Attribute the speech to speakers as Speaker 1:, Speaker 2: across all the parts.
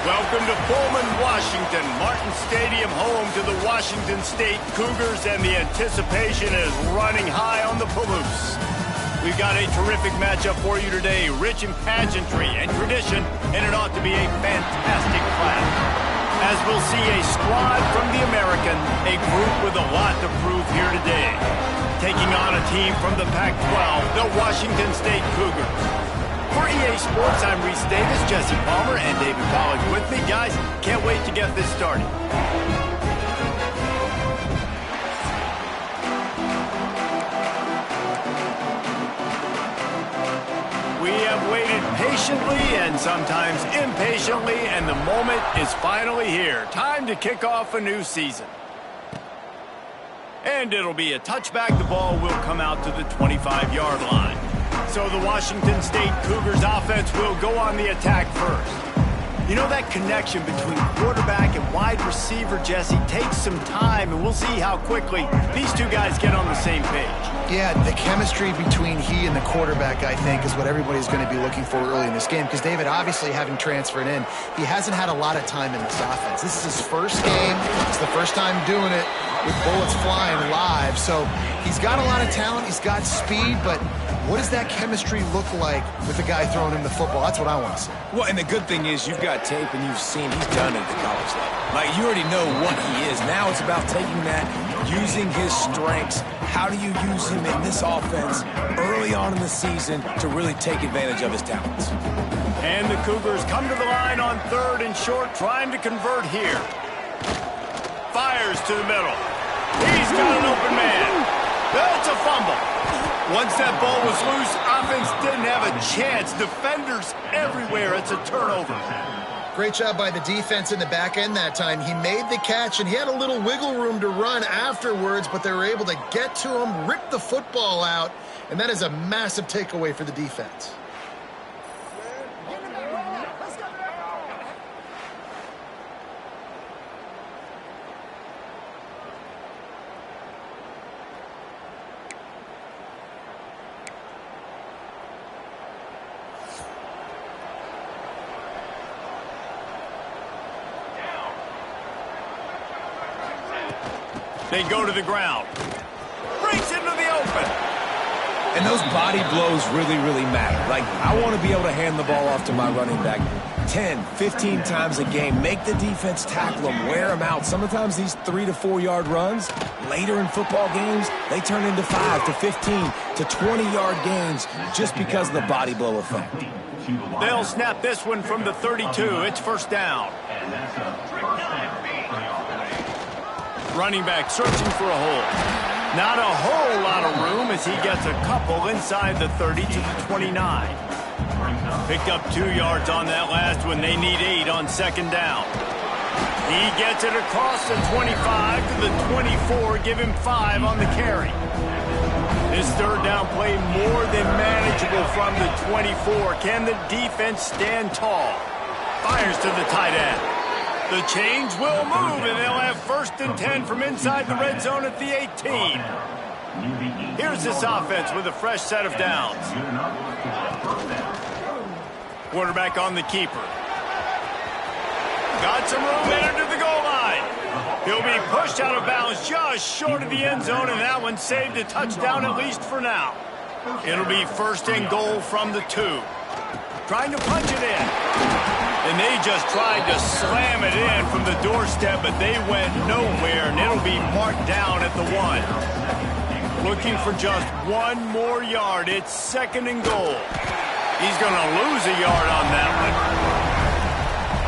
Speaker 1: Welcome to Pullman, Washington. Martin Stadium, home to the Washington State Cougars, and the anticipation is running high on the Palouse. We've got a terrific matchup for you today, rich in pageantry and tradition, and it ought to be a fantastic clash. As we'll see a squad from the American, a group with a lot to prove here today. Taking on a team from the Pac-12, the Washington State Cougars. For EA Sports, I'm Reese Davis, Jesse Palmer, and David Pollack with me. Guys, can't wait to get this started. We have waited patiently and sometimes impatiently, and the moment is finally here. Time to kick off a new season. And it'll be a touchback. The ball will come out to the 25-yard line. So the Washington State Cougars offense will go on the attack first. You know, that connection between quarterback and wide receiver, Jesse, takes some time, and we'll see how quickly these two guys get on the same page.
Speaker 2: Yeah, the chemistry between he and the quarterback, I think, is what everybody's going to be looking for early in this game. Because David, obviously, having transferred in, he hasn't had a lot of time in this offense. This is his first game. It's the first time doing it with bullets flying live. So he's got a lot of talent. He's got speed, but what does that chemistry look like with the guy throwing him the football? That's what I want to see.
Speaker 3: Well, and the good thing is you've got tape and you've seen he's done it at the college level. Like, you already know what he is. Now it's about taking that, using his strengths. How do you use him in this offense early on in the season to really take advantage of his talents?
Speaker 1: And the Cougars come to the line on 3rd and short, trying to convert here. Fires to the middle. He's got an open man. That's a fumble. Once that ball was loose, offense didn't have a chance. Defenders everywhere. It's a turnover.
Speaker 2: Great job by the defense in the back end that time. He made the catch, and he had a little wiggle room to run afterwards, but they were able to get to him, rip the football out, and that is a massive takeaway for the defense.
Speaker 1: They go to the ground. Breaks into the open.
Speaker 3: And those body blows really, really matter. Like, I want to be able to hand the ball off to my running back 10, 15 times a game. Make the defense tackle them, wear them out. Sometimes these 3 to 4 yard runs, later in football games, they turn into 5 to 15 to 20-yard gains just because of the body blow effect.
Speaker 1: They'll snap this one from the 32. It's first down. Running back searching for a hole. Not a whole lot of room as he gets a couple inside the 30 to the 29. Picked up 2 yards on that last one. They need 8 on second down. He gets it across the 25 to the 24. Give him 5 on the carry. This third down play more than manageable from the 24. Can the defense stand tall? Fires to the tight end. The change will move, and they'll have 1st and 10 from inside the red zone at the 18. Here's this offense with a fresh set of downs. Quarterback on the keeper. Got some room headed to the goal line. He'll be pushed out of bounds just short of the end zone, and that one saved a touchdown at least for now. It'll be 1st and goal from the 2. Trying to punch it in. And they just tried to slam it in from the doorstep, but they went nowhere, and it'll be marked down at the 1. Looking for just 1 more yard. It's 2nd and goal. He's going to lose a yard on that one.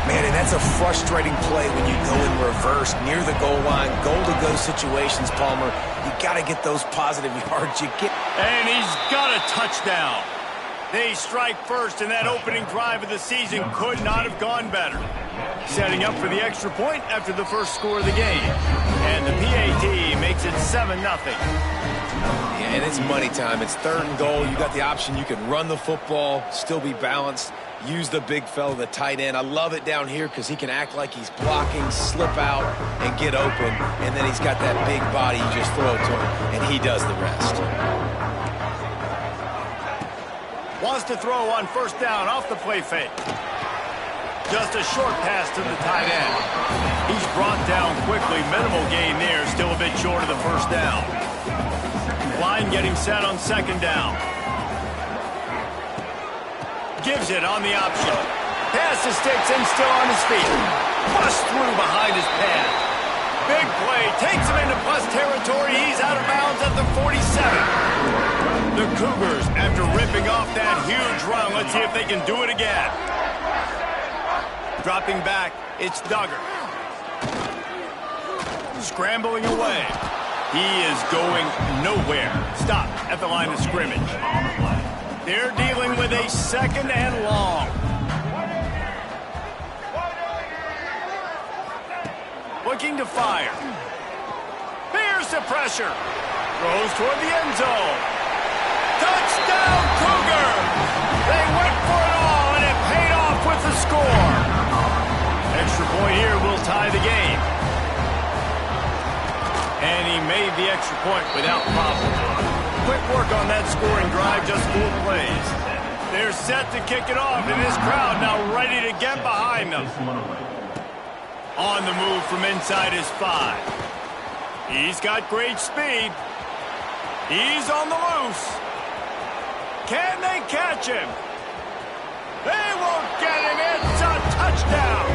Speaker 3: Man, and that's a frustrating play when you go in reverse near the goal line, goal-to-go situations, Palmer. You got to get those positive yards.
Speaker 1: And he's got a touchdown. They strike first, and that opening drive of the season could not have gone better. Setting up for the extra point after the first score of the game. And the PAT makes it 7-0.
Speaker 3: Yeah, and it's money time. It's 3rd and goal. You got the option. You can run the football, still be balanced, use the big fella, the tight end. I love it down here because he can act like he's blocking, slip out, and get open. And then he's got that big body. You just throw it to him, and he does the rest.
Speaker 1: Wants to throw on 1st down off the play fake. Just a short pass to the tight end. He's brought down quickly. Minimal gain there. Still a bit short of the first down. Line getting set on second down. Gives it on the option. Pass to sticks and still on his feet. Bust through behind his pad. Big play. Takes him into plus territory. He's out of bounds at the 47. The Cougars, after ripping off that huge run, let's see if they can do it again. Dropping back, it's Duggar. Scrambling away. He is going nowhere. Stop at the line of scrimmage. They're dealing with a second and long. Looking to fire. Bears the pressure. Throws toward the end zone. Touchdown, Cougar! They went for it all, and it paid off with the score. Extra point here will tie the game. And he made the extra point without problem. Quick work on that scoring drive, just 4 plays. They're set to kick it off, and this crowd now ready to get behind them. On the move from inside his 5. He's got great speed. He's on the loose. Can they catch him? They won't get him. It's a touchdown.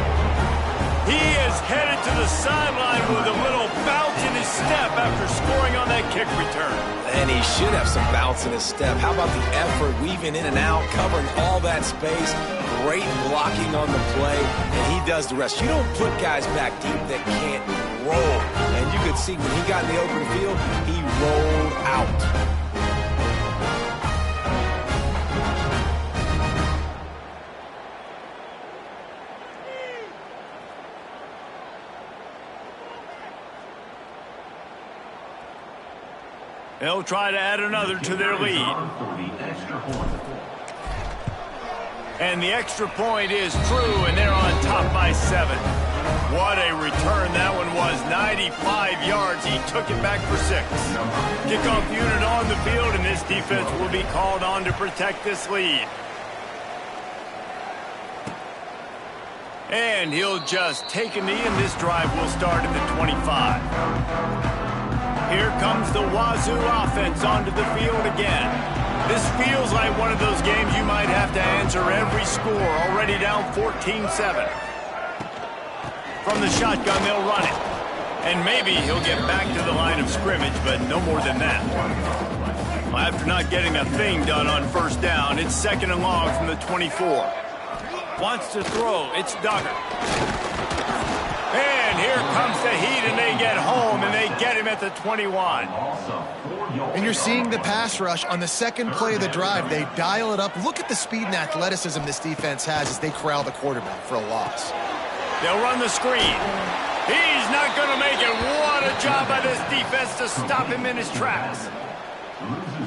Speaker 1: He is headed to the sideline with a little bounce in his step after scoring on that kick return.
Speaker 3: And he should have some bounce in his step. How about the effort, weaving in and out, covering all that space, great blocking on the play, and he does the rest. You don't put guys back deep that can't roll. And you could see when he got in the open field, he rolled out.
Speaker 1: They'll try to add another to their lead. And the extra point is true, and they're on top by 7. What a return that one was. 95 yards. He took it back for 6. Kickoff unit on the field, and this defense will be called on to protect this lead. And he'll just take a knee, and this drive will start at the 25. Here comes the Wazoo offense onto the field again. This feels like one of those games you might have to answer every score. Already down 14-7. From the shotgun, they'll run it. And maybe he'll get back to the line of scrimmage, but no more than that. Well, after not getting a thing done on first down, it's second and long from the 24. Wants to throw. It's Duggar. And here comes the heat, and they get home, and they get him at the 21.
Speaker 2: And you're seeing the pass rush on the second play of the drive. They dial it up. Look at the speed and athleticism this defense has as they corral the quarterback for a loss.
Speaker 1: They'll run the screen. He's not going to make it. What a job by this defense to stop him in his tracks.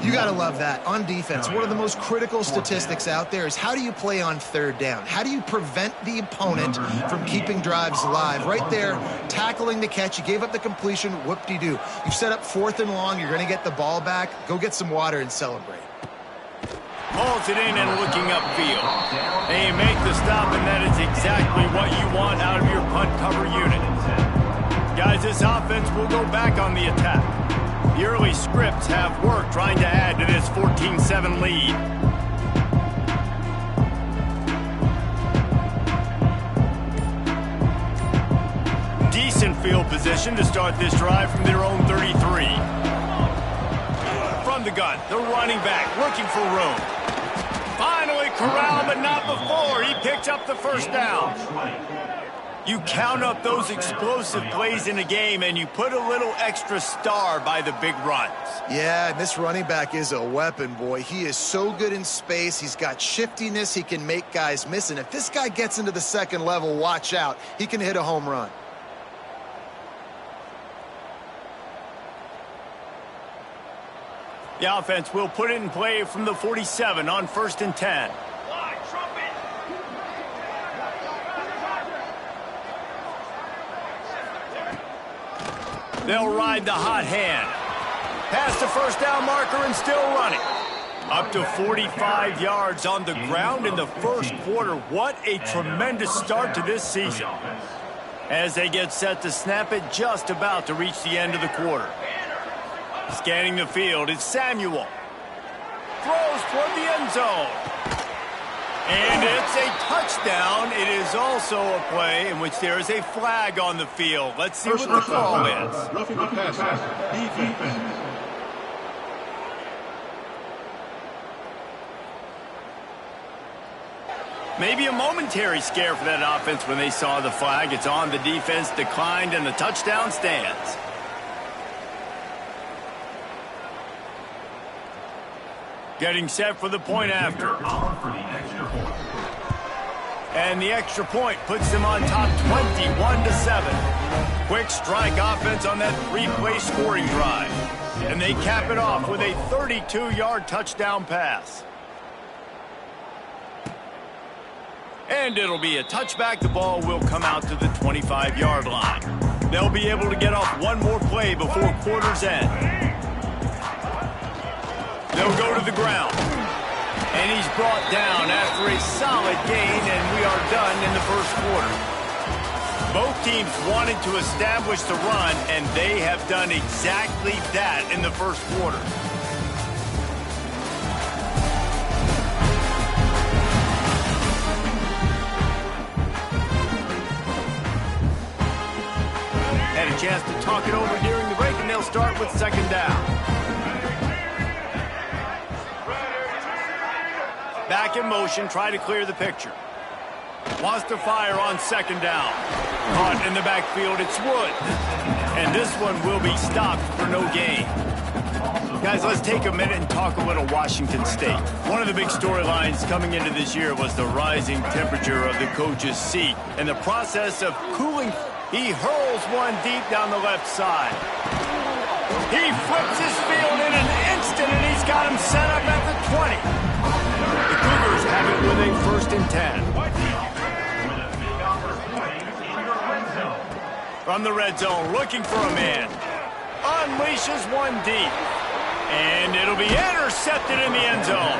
Speaker 2: You got to love that. On defense, one of the most critical statistics out there is how do you play on third down? How do you prevent the opponent from keeping drives alive? Right there, tackling the catch. You gave up the completion. Whoop-de-doo. You've set up 4th and long. You're going to get the ball back. Go get some water and celebrate.
Speaker 1: Pulls it in and looking upfield. They make the stop, and that is exactly what you want out of your punt cover unit. Guys, this offense will go back on the attack. The early scripts have worked trying to add to this 14-7 lead. Decent field position to start this drive from their own 33. From the gun, the running back looking for room. Finally corralled, but not before. He picks up the first down. You count up those explosive plays in a game, and you put a little extra star by the big runs.
Speaker 2: Yeah, and this running back is a weapon, boy. He is so good in space. He's got shiftiness. He can make guys miss. And if this guy gets into the second level, watch out. He can hit a home run.
Speaker 1: The offense will put it in play from the 47 on 1st and 10. They'll ride the hot hand. Past the first down marker and still running. Up to 45 yards on the ground in the first quarter. What a tremendous start to this season. As they get set to snap it, just about to reach the end of the quarter. Scanning the field, it's Samuel. Throws toward the end zone. And it's a touchdown. It is also a play in which there is a flag on the field. Let's see what the call is.
Speaker 4: Roughing the passer. Defense.
Speaker 1: Maybe a momentary scare for that offense when they saw the flag. It's on, the defense declined, and the touchdown stands. Getting set for the point after. And the extra point puts them on top 21-7. Quick strike offense on that three-play scoring drive. And they cap it off with a 32-yard touchdown pass. And it'll be a touchback. The ball will come out to the 25-yard line. They'll be able to get off one more play before quarter's end. They'll go to the ground. And he's brought down after a solid gain, and we are done in the first quarter. Both teams wanted to establish the run, and they have done exactly that in the first quarter. Had a chance to talk it over during the break, and they'll start with second down. Back in motion, try to clear the picture. Wants to fire on second down. Caught in the backfield, it's Wood. And this one will be stopped for no gain. Guys, let's take a minute and talk a little Washington State. One of the big storylines coming into this year was the rising temperature of the coach's seat and the process of cooling. He hurls one deep down the left side. He flips his field in an instant, and he's got him set up at the 20. The Cougars have it with a 1st and 10. From the red zone, looking for a man. Unleashes one deep. And it'll be intercepted in the end zone.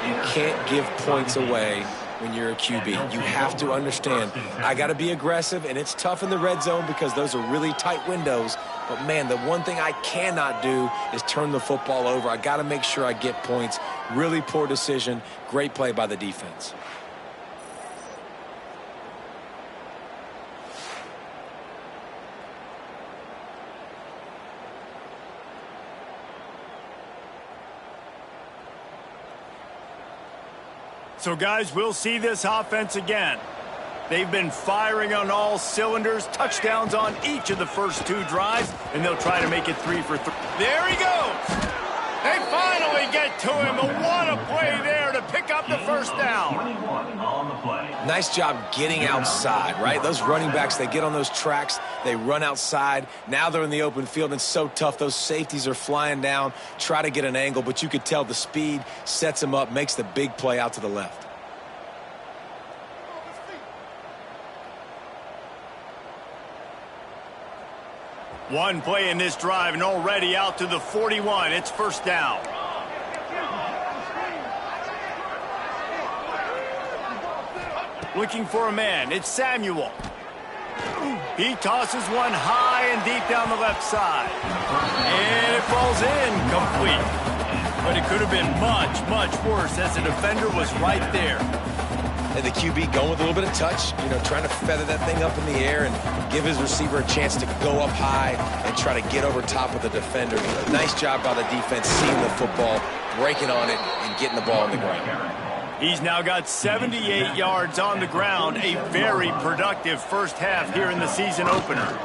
Speaker 3: You can't give points away when you're a QB. You have to understand, I got to be aggressive, and it's tough in the red zone because those are really tight windows. But, man, the one thing I cannot do is turn the football over. I got to make sure I get points. Really poor decision. Great play by the defense.
Speaker 1: So, guys, we'll see this offense again. They've been firing on all cylinders, touchdowns on each of the first 2 drives, and they'll try to make it 3 for 3. There he goes! They finally get to him, and what a play there to pick up the first down.
Speaker 3: Nice job getting outside, right? Those running backs, they get on those tracks, they run outside. Now they're in the open field. It's so tough. Those safeties are flying down, try to get an angle, but you could tell the speed sets them up, makes the big play out to the left.
Speaker 1: One play in this drive, and already out to the 41. It's first down. Looking for a man. It's Samuel. He tosses one high and deep down the left side. And it falls in complete. But it could have been much, much worse as the defender was right there.
Speaker 3: And the QB going with a little bit of touch, trying to feather that thing up in the air and give his receiver a chance to go up high and try to get over top of the defender. Nice job by the defense, seeing the football, breaking on it, and getting the ball on the ground.
Speaker 1: He's now got 78 yards on the ground, a very productive first half here in the season opener.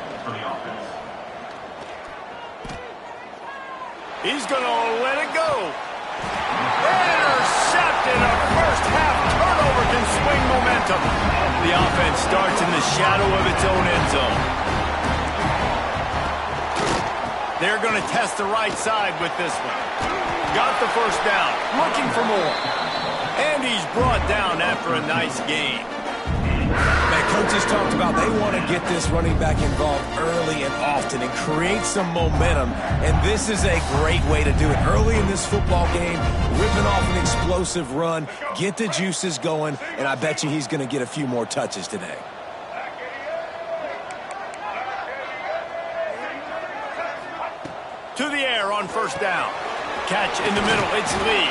Speaker 1: He's going to let it go. Intercepted. A first half turnover can swing momentum. The offense starts in the shadow of its own end zone. They're going to test the right side with this one. Got the first down. Looking for more. And he's brought down after a nice gain.
Speaker 3: Man, coaches talked about they want to get this running back involved early and often and create some momentum, and this is a great way to do it. Early in this football game, ripping off an explosive run, get the juices going, and I bet you he's going to get a few more touches today.
Speaker 1: To the air on first down. Catch in the middle, it's Lee.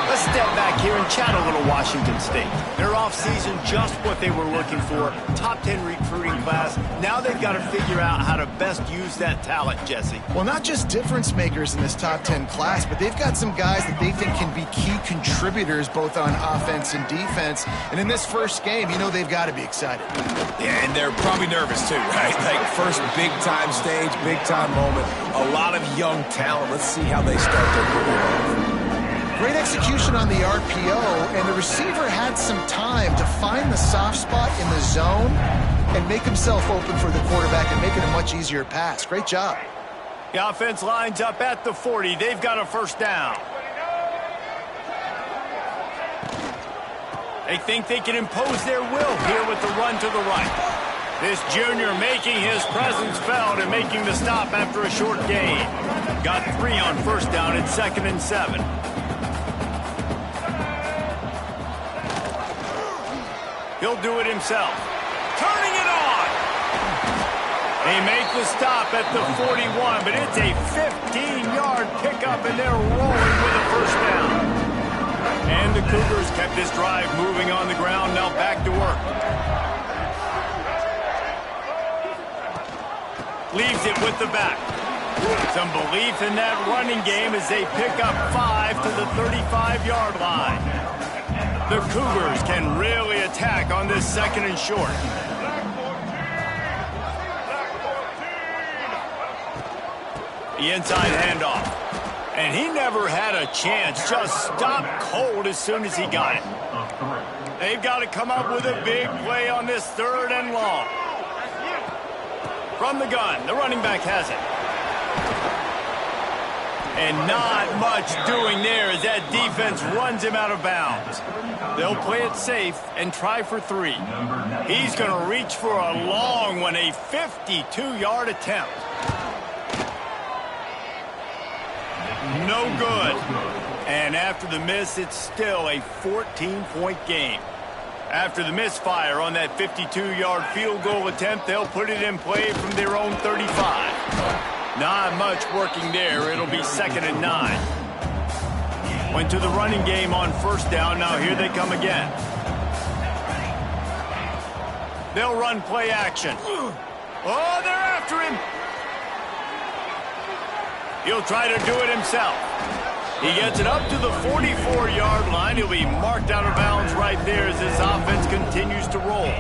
Speaker 1: Let's step back here and chat a little Washington State. Their offseason, just what they were looking for. Top 10 recruiting class. Now they've got to figure out how to best use that talent, Jesse.
Speaker 2: Well, not just difference makers in this top 10 class, but they've got some guys that they think can be key contributors both on offense and defense. And in this first game, you know they've got to be excited.
Speaker 3: Yeah, and they're probably nervous too, right? Like first big-time stage, big-time moment. A lot of young talent. Let's see how they start their career.
Speaker 2: Great execution on the RPO, and the receiver had some time to find the soft spot in the zone and make himself open for the quarterback and make it a much easier pass. Great job.
Speaker 1: The offense lines up at the 40. They've got a first down. They think they can impose their will here with the run to the right. This junior making his presence felt and making the stop after a short gain. Got 3 on first down at 2nd and 7. He'll do it himself. Turning it on. They make the stop at the 41, but it's a 15-yard pickup, and they're rolling with a first down. And the Cougars kept this drive moving on the ground, now back to work. Leaves it with the back. Some belief in that running game as they pick up 5 to the 35-yard line. The Cougars can really attack on this 2nd and short. The inside handoff. And he never had a chance. Just stopped cold as soon as he got it. They've got to come up with a big play on this 3rd and long. From the gun, the running back has it. And not much doing there as that defense runs him out of bounds. They'll play it safe and try for 3. He's going to reach for a long one, a 52-yard attempt. No good. And after the miss, it's still a 14-point game. After the misfire on that 52-yard field goal attempt, they'll put it in play from their own 35. Not much working there. It'll be 2nd and 9. Went to the running game on first down. Now here they come again. They'll run play action. Oh, they're after him. He'll try to do it himself. He gets it up to the 44-yard line. He'll be marked out of bounds right there as this offense continues to roll.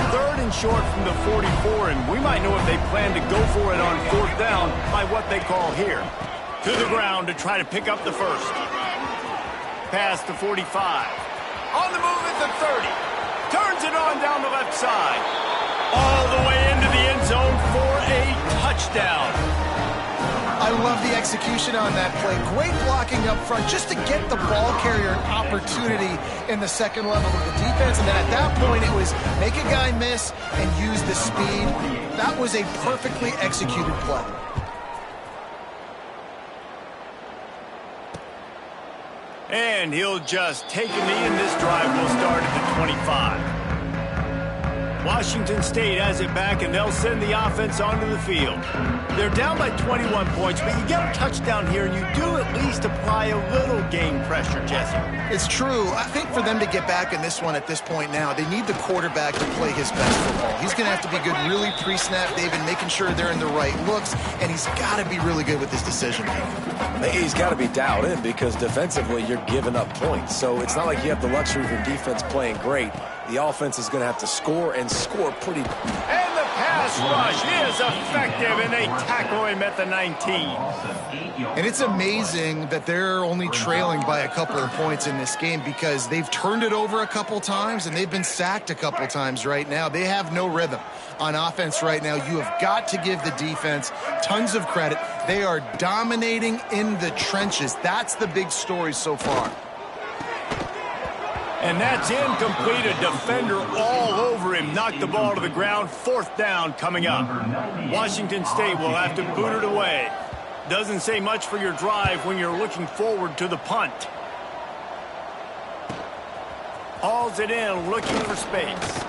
Speaker 1: 3rd and short from the 44, and we might know if they plan to go for it on 4th down by what they call here. To the ground to try to pick up the first. Past the 45. On the move at the 30. Turns it on down the left side. All the way into the end zone for a touchdown.
Speaker 2: I love the execution on that play. Great blocking up front just to get the ball carrier an opportunity in the 2nd level of the defense. And then at that point, it was make a guy miss and use the speed. That was a perfectly executed play.
Speaker 1: And he'll just take a knee, and this drive will start at the 25. Washington State has it back, and they'll send the offense onto the field. They're down by 21 points, but you get a touchdown here, and you do at least apply a little game pressure, Jesse.
Speaker 2: It's true. I think for them to get back in this one at this point now, they need the quarterback to play his best football. He's going to have to be good really pre-snap, David, making sure they're in the right looks, and he's got to be really good with his decision-making.
Speaker 3: He's got to be dialed in because defensively you're giving up points. So it's not like you have the luxury of your defense playing great. The offense is going to have to score and score pretty.
Speaker 1: And the pass rush is effective, and they tackle him at the 19.
Speaker 2: And it's amazing that they're only trailing by a couple of points in this game because they've turned it over a couple times and they've been sacked a couple times right now. They have no rhythm on offense right now. You have got to give the defense tons of credit. They are dominating in the trenches. That's the big story so far.
Speaker 1: And that's incomplete. A defender all over him. Knocked the ball to the ground. 4th down coming up. Washington State will have to boot it away. Doesn't say much for your drive when you're looking forward to the punt. Hauls it in, looking for space.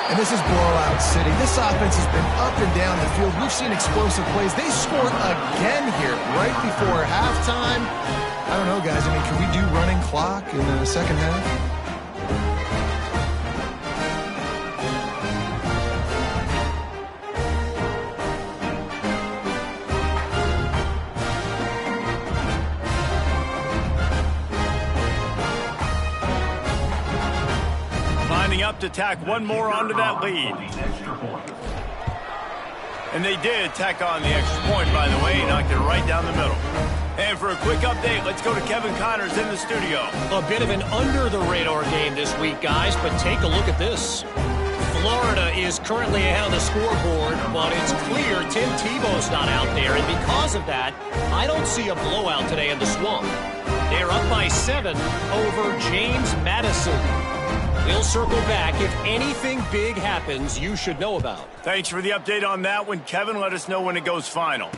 Speaker 2: And this is blowout city. This offense has been up and down the field. We've seen explosive plays. They scored again here right before halftime. I don't know, guys. I mean, can we do running clock in the second half?
Speaker 1: Up to tack one more onto that lead. And they did tack on the extra point, by the way. Knocked it right down the middle. And for a quick update, let's go to Kevin Connors in the studio.
Speaker 5: A bit of an under-the-radar game this week, guys, but take a look at this. Florida is currently ahead on the scoreboard, but it's clear Tim Tebow's not out there, and because of that, I don't see a blowout today in the Swamp. They're up by 7 over James Madison. We'll circle back if anything big happens you should know about.
Speaker 1: Thanks for the update on that one, Kevin. Let us know when it goes final.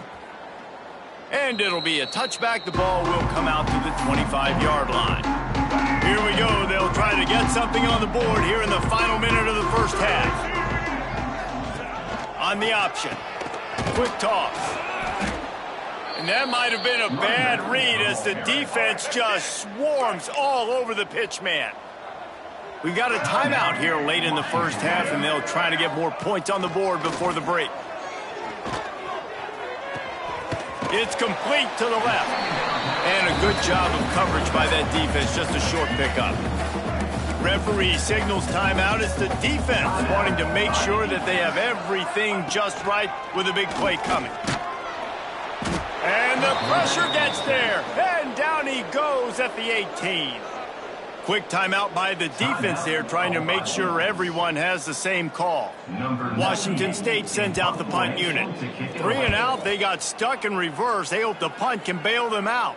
Speaker 1: And it'll be a touchback. The ball will come out to the 25-yard line. Here we go. They'll try to get something on the board here in the final minute of the first half. On the option. Quick toss. And that might have been a bad read as the defense just swarms all over the pitch man. We've got a timeout here late in the first half, and they'll try to get more points on the board before the break. It's complete to the left. And a good job of coverage by that defense, just a short pickup. Referee signals timeout. It's the defense wanting to make sure that they have everything just right with a big play coming. And the pressure gets there. And down he goes at the 18. Quick timeout by the defense there, trying to make sure everyone has the same call. Washington State sends out the punt unit. 3 and out, they got stuck in reverse. They hope the punt can bail them out.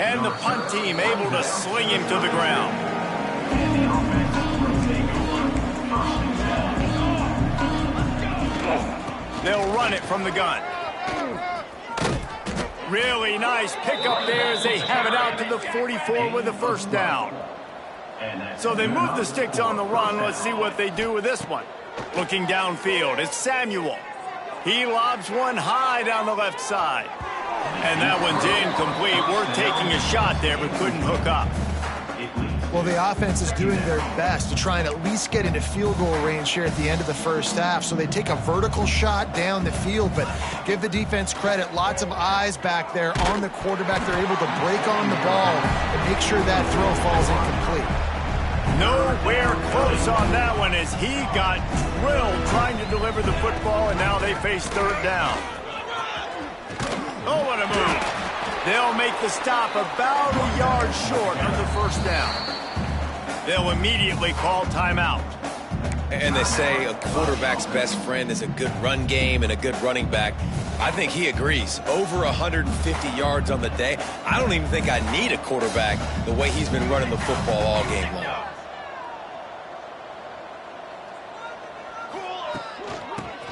Speaker 1: And the punt team able to sling him to the ground. They'll run it from the gun. Really nice pickup there as they have it out to the 44 with the first down. So they move the sticks on the run. Let's see what they do with this one. Looking downfield, it's Samuel. He lobs one high down the left side. And that one's incomplete. We're taking a shot there, but couldn't hook up.
Speaker 2: Well, the offense is doing their best to try and at least get into field goal range here at the end of the first half. So they take a vertical shot down the field, but give the defense credit. Lots of eyes back there on the quarterback. They're able to break on the ball and make sure that throw falls incomplete.
Speaker 1: Nowhere close on that one as he got drilled trying to deliver the football, and now they face 3rd down. Oh, what a move. They'll make the stop about a yard short of the first down. They'll immediately call timeout.
Speaker 3: And they say a quarterback's best friend is a good run game and a good running back. I think he agrees. Over 150 yards on the day. I don't even think I need a quarterback the way he's been running the football all game long.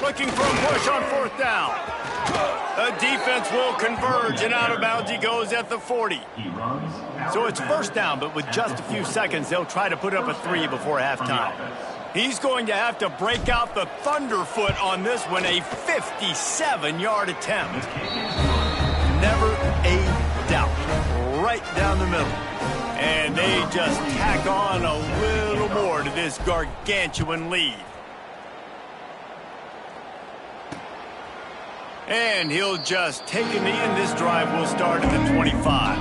Speaker 1: Looking for a push on 4th down. The defense will converge, and out of bounds he goes at the 40. So it's 1st down, but with just a few seconds, they'll try to put up a 3 before halftime. He's going to have to break out the thunderfoot on this one, a 57-yard attempt. Never a doubt. Right down the middle. And they just tack on a little more to this gargantuan lead. And he'll just take a knee, and this drive will start at the 25.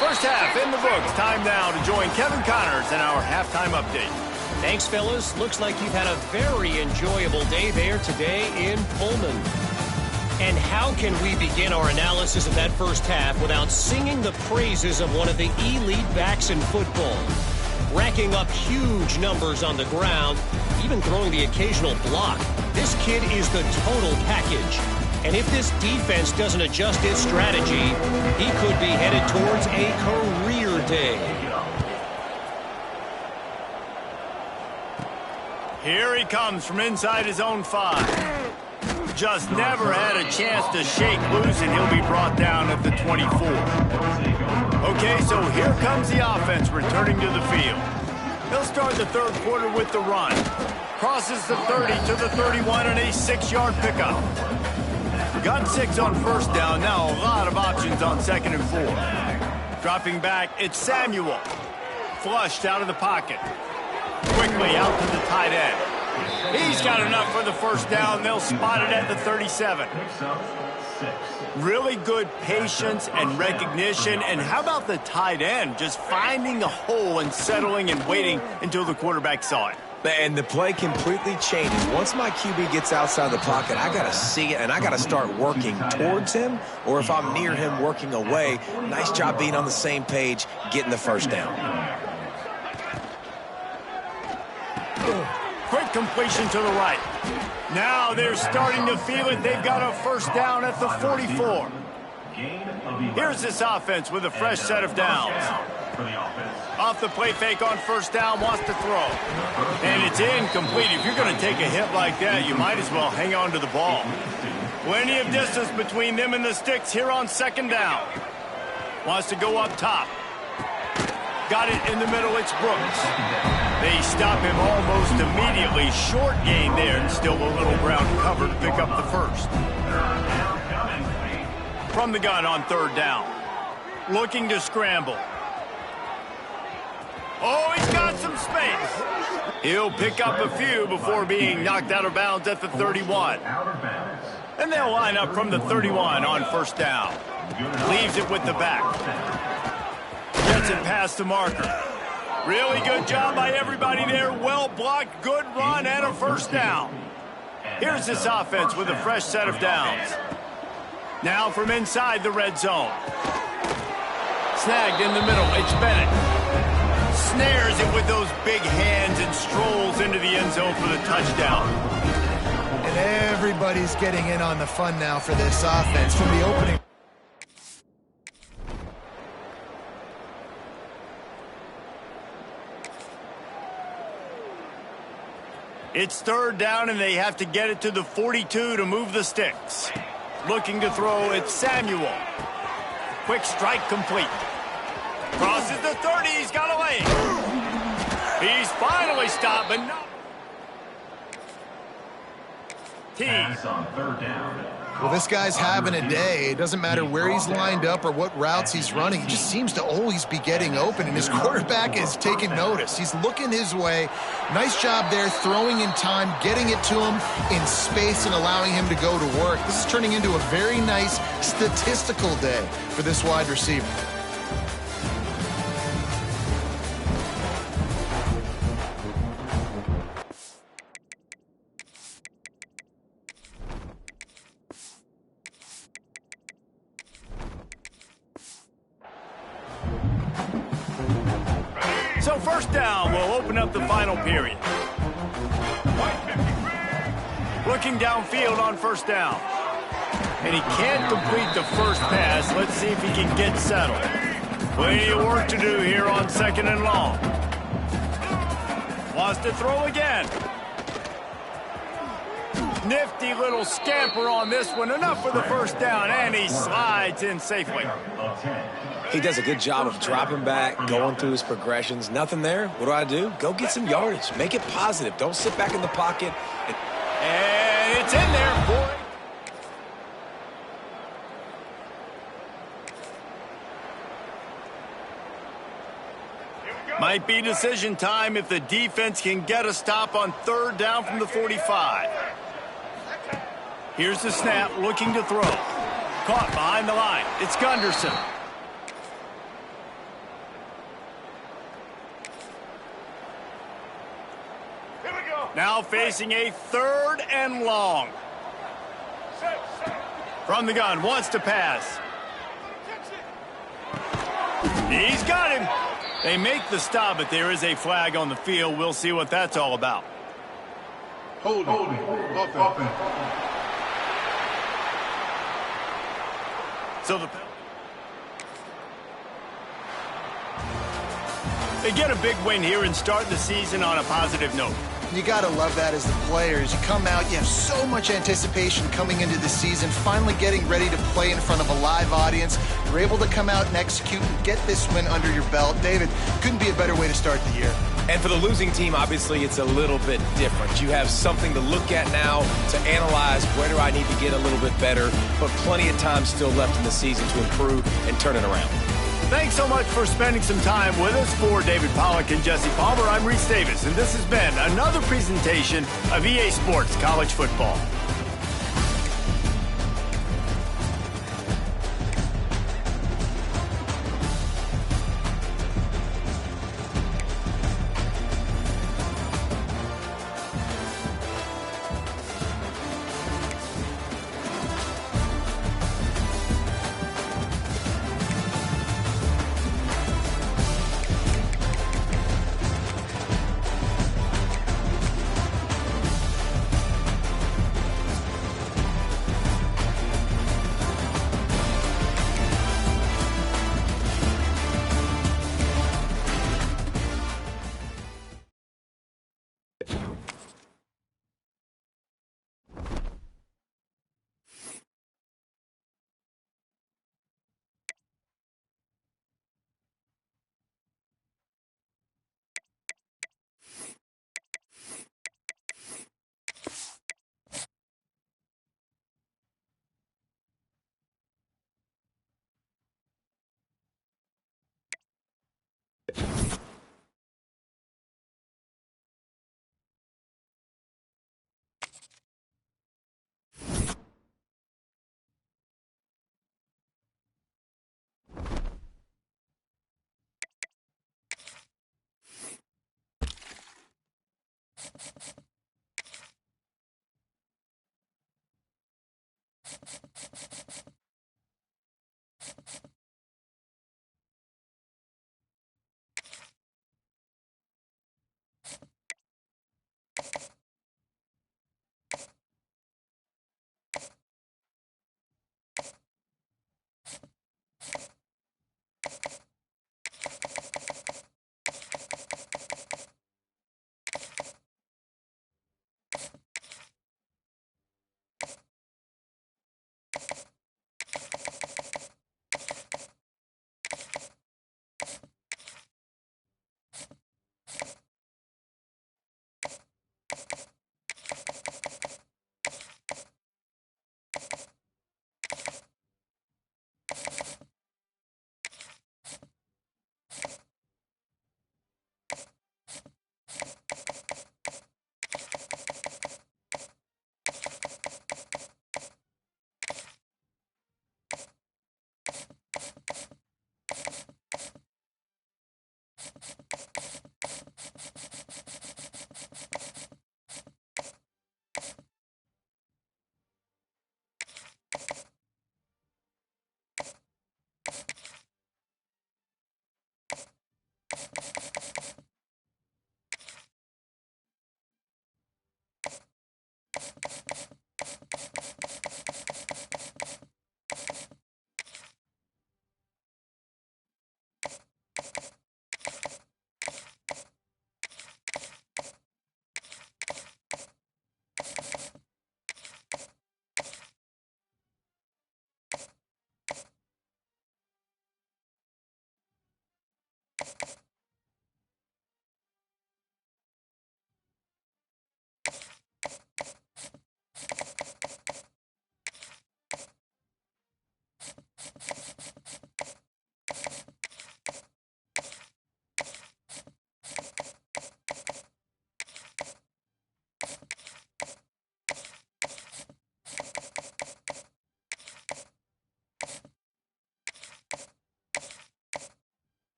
Speaker 1: First half in the books. Time now to join Kevin Connors in our halftime update.
Speaker 5: Thanks, fellas. Looks like you've had a very enjoyable day there today in Pullman. And how can we begin our analysis of that first half without singing the praises of one of the elite backs in football? Racking up huge numbers on the ground, even throwing the occasional block. This kid is the total package. And if this defense doesn't adjust its strategy, he could be headed towards a career day.
Speaker 1: Here he comes from inside his own 5. Just never had a chance to shake loose, and he'll be brought down at the 24. Okay, so here comes the offense returning to the field. They'll start the third quarter with the run. Crosses the 30 to the 31 and a 6-yard pickup. Got 6 on first down. Now a lot of options on 2nd and 4. Dropping back, it's Samuel. Flushed out of the pocket. Quickly out to the tight end. He's got enough for the first down. They'll spot it at the 37. Really good patience and recognition. And how about the tight end? Just finding a hole and settling and waiting until the quarterback saw it.
Speaker 3: And the play completely changes. Once my QB gets outside the pocket, I got to see it, and I got to start working towards him, or if I'm near him, working away. Nice job being on the same page, getting the first down.
Speaker 1: Quick completion to the right. Now they're starting to feel it. They've got a first down at the 44. Here's this offense with a fresh set of downs. Off the play fake on first down, wants to throw. And it's incomplete. If you're going to take a hit like that, you might as well hang on to the ball. Plenty of distance between them and the sticks here on 2nd down. Wants to go up top. Got it in the middle, it's Brooks. They stop him almost immediately. Short gain there, and still a little ground cover to pick up the first. From the gun on 3rd down. Looking to scramble. Oh, he's got some space. He'll pick up a few before being knocked out of bounds at the 31. And they'll line up from the 31 on first down. Leaves it with the back. Gets it past the marker. Really good job by everybody there. Well blocked, good run, and a first down. Here's this offense with a fresh set of downs. Now from inside the red zone. Snagged in the middle, it's Bennett. Snares it with those big hands and strolls into the end zone for the touchdown.
Speaker 2: And everybody's getting in on the fun now for this offense from the opening.
Speaker 1: It's 3rd down, and they have to get it to the 42 to move the sticks. Looking to throw, it's Samuel. Quick strike complete. Crosses the 30, he's got a lane. He's finally stopped, but no.
Speaker 4: Pass on 3rd down.
Speaker 2: Well, this guy's having a day. It doesn't matter where he's lined up or what routes he's running. He just seems to always be getting open, and his quarterback is taking notice. He's looking his way. Nice job there, throwing in time, getting it to him in space and allowing him to go to work. This is turning into a very nice statistical day for this wide receiver.
Speaker 1: So 1st down will open up the final period. Looking downfield on 1st down. And he can't complete the first pass. Let's see if he can get settled. Plenty of work to do here on 2nd and long. Wants to throw again. Nifty little scamper on this one. Enough for the first down, and he slides in safely.
Speaker 3: He does a good job of dropping back, going through his progressions. Nothing there. What do? Go get some yardage. Make it positive. Don't sit back in the pocket.
Speaker 1: And it's in there, boy. Might be decision time if the defense can get a stop on 3rd down from the 45. Here's the snap, looking to throw. Caught behind the line. It's Gunderson. Here we go. Now facing a 3rd and long. From the gun, wants to pass. He's got him. They make the stop, but there is a flag on the field. We'll see what that's all about.
Speaker 6: Holding. Offense.
Speaker 1: So they get a big win here and start the season on a positive note.
Speaker 2: You got to love that as the players. You come out, you have so much anticipation coming into the season, finally getting ready to play in front of a live audience. You're able to come out and execute and get this win under your belt. David, couldn't be a better way to start the year.
Speaker 3: And for the losing team, obviously, it's a little bit different. You have something to look at now, to analyze where do I need to get a little bit better, but plenty of time still left in the season to improve and turn it around.
Speaker 1: Thanks so much for spending some time with us. For David Pollack and Jesse Palmer, I'm Reese Davis, and this has been another presentation of EA Sports College Football.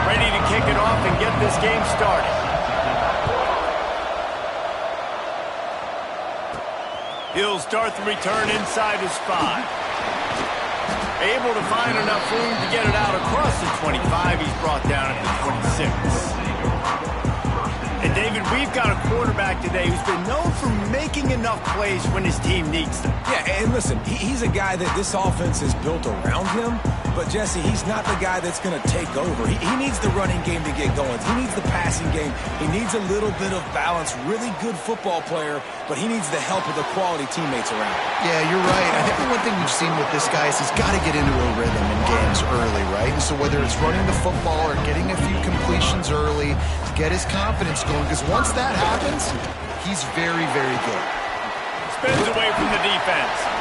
Speaker 1: ready to kick it off and get this game started. He'll start the return inside his 5. Able to find enough room to get it out across the 25. He's brought down at the 26. And David, we've got a quarterback today who's been known for making enough plays when his team needs them.
Speaker 3: Yeah, and listen, he's a guy that this offense is built around him. But, Jesse, he's not the guy that's going to take over. He needs the running game to get going. He needs the passing game. He needs a little bit of balance. Really good football player, but he needs the help of the quality teammates around him.
Speaker 2: Yeah, you're right. I think the one thing we've seen with this guy is he's got to get into a rhythm in games early, right? And so whether it's running the football or getting a few completions early to get his confidence going, because once that happens, he's very, very good.
Speaker 1: Spins away from the defense.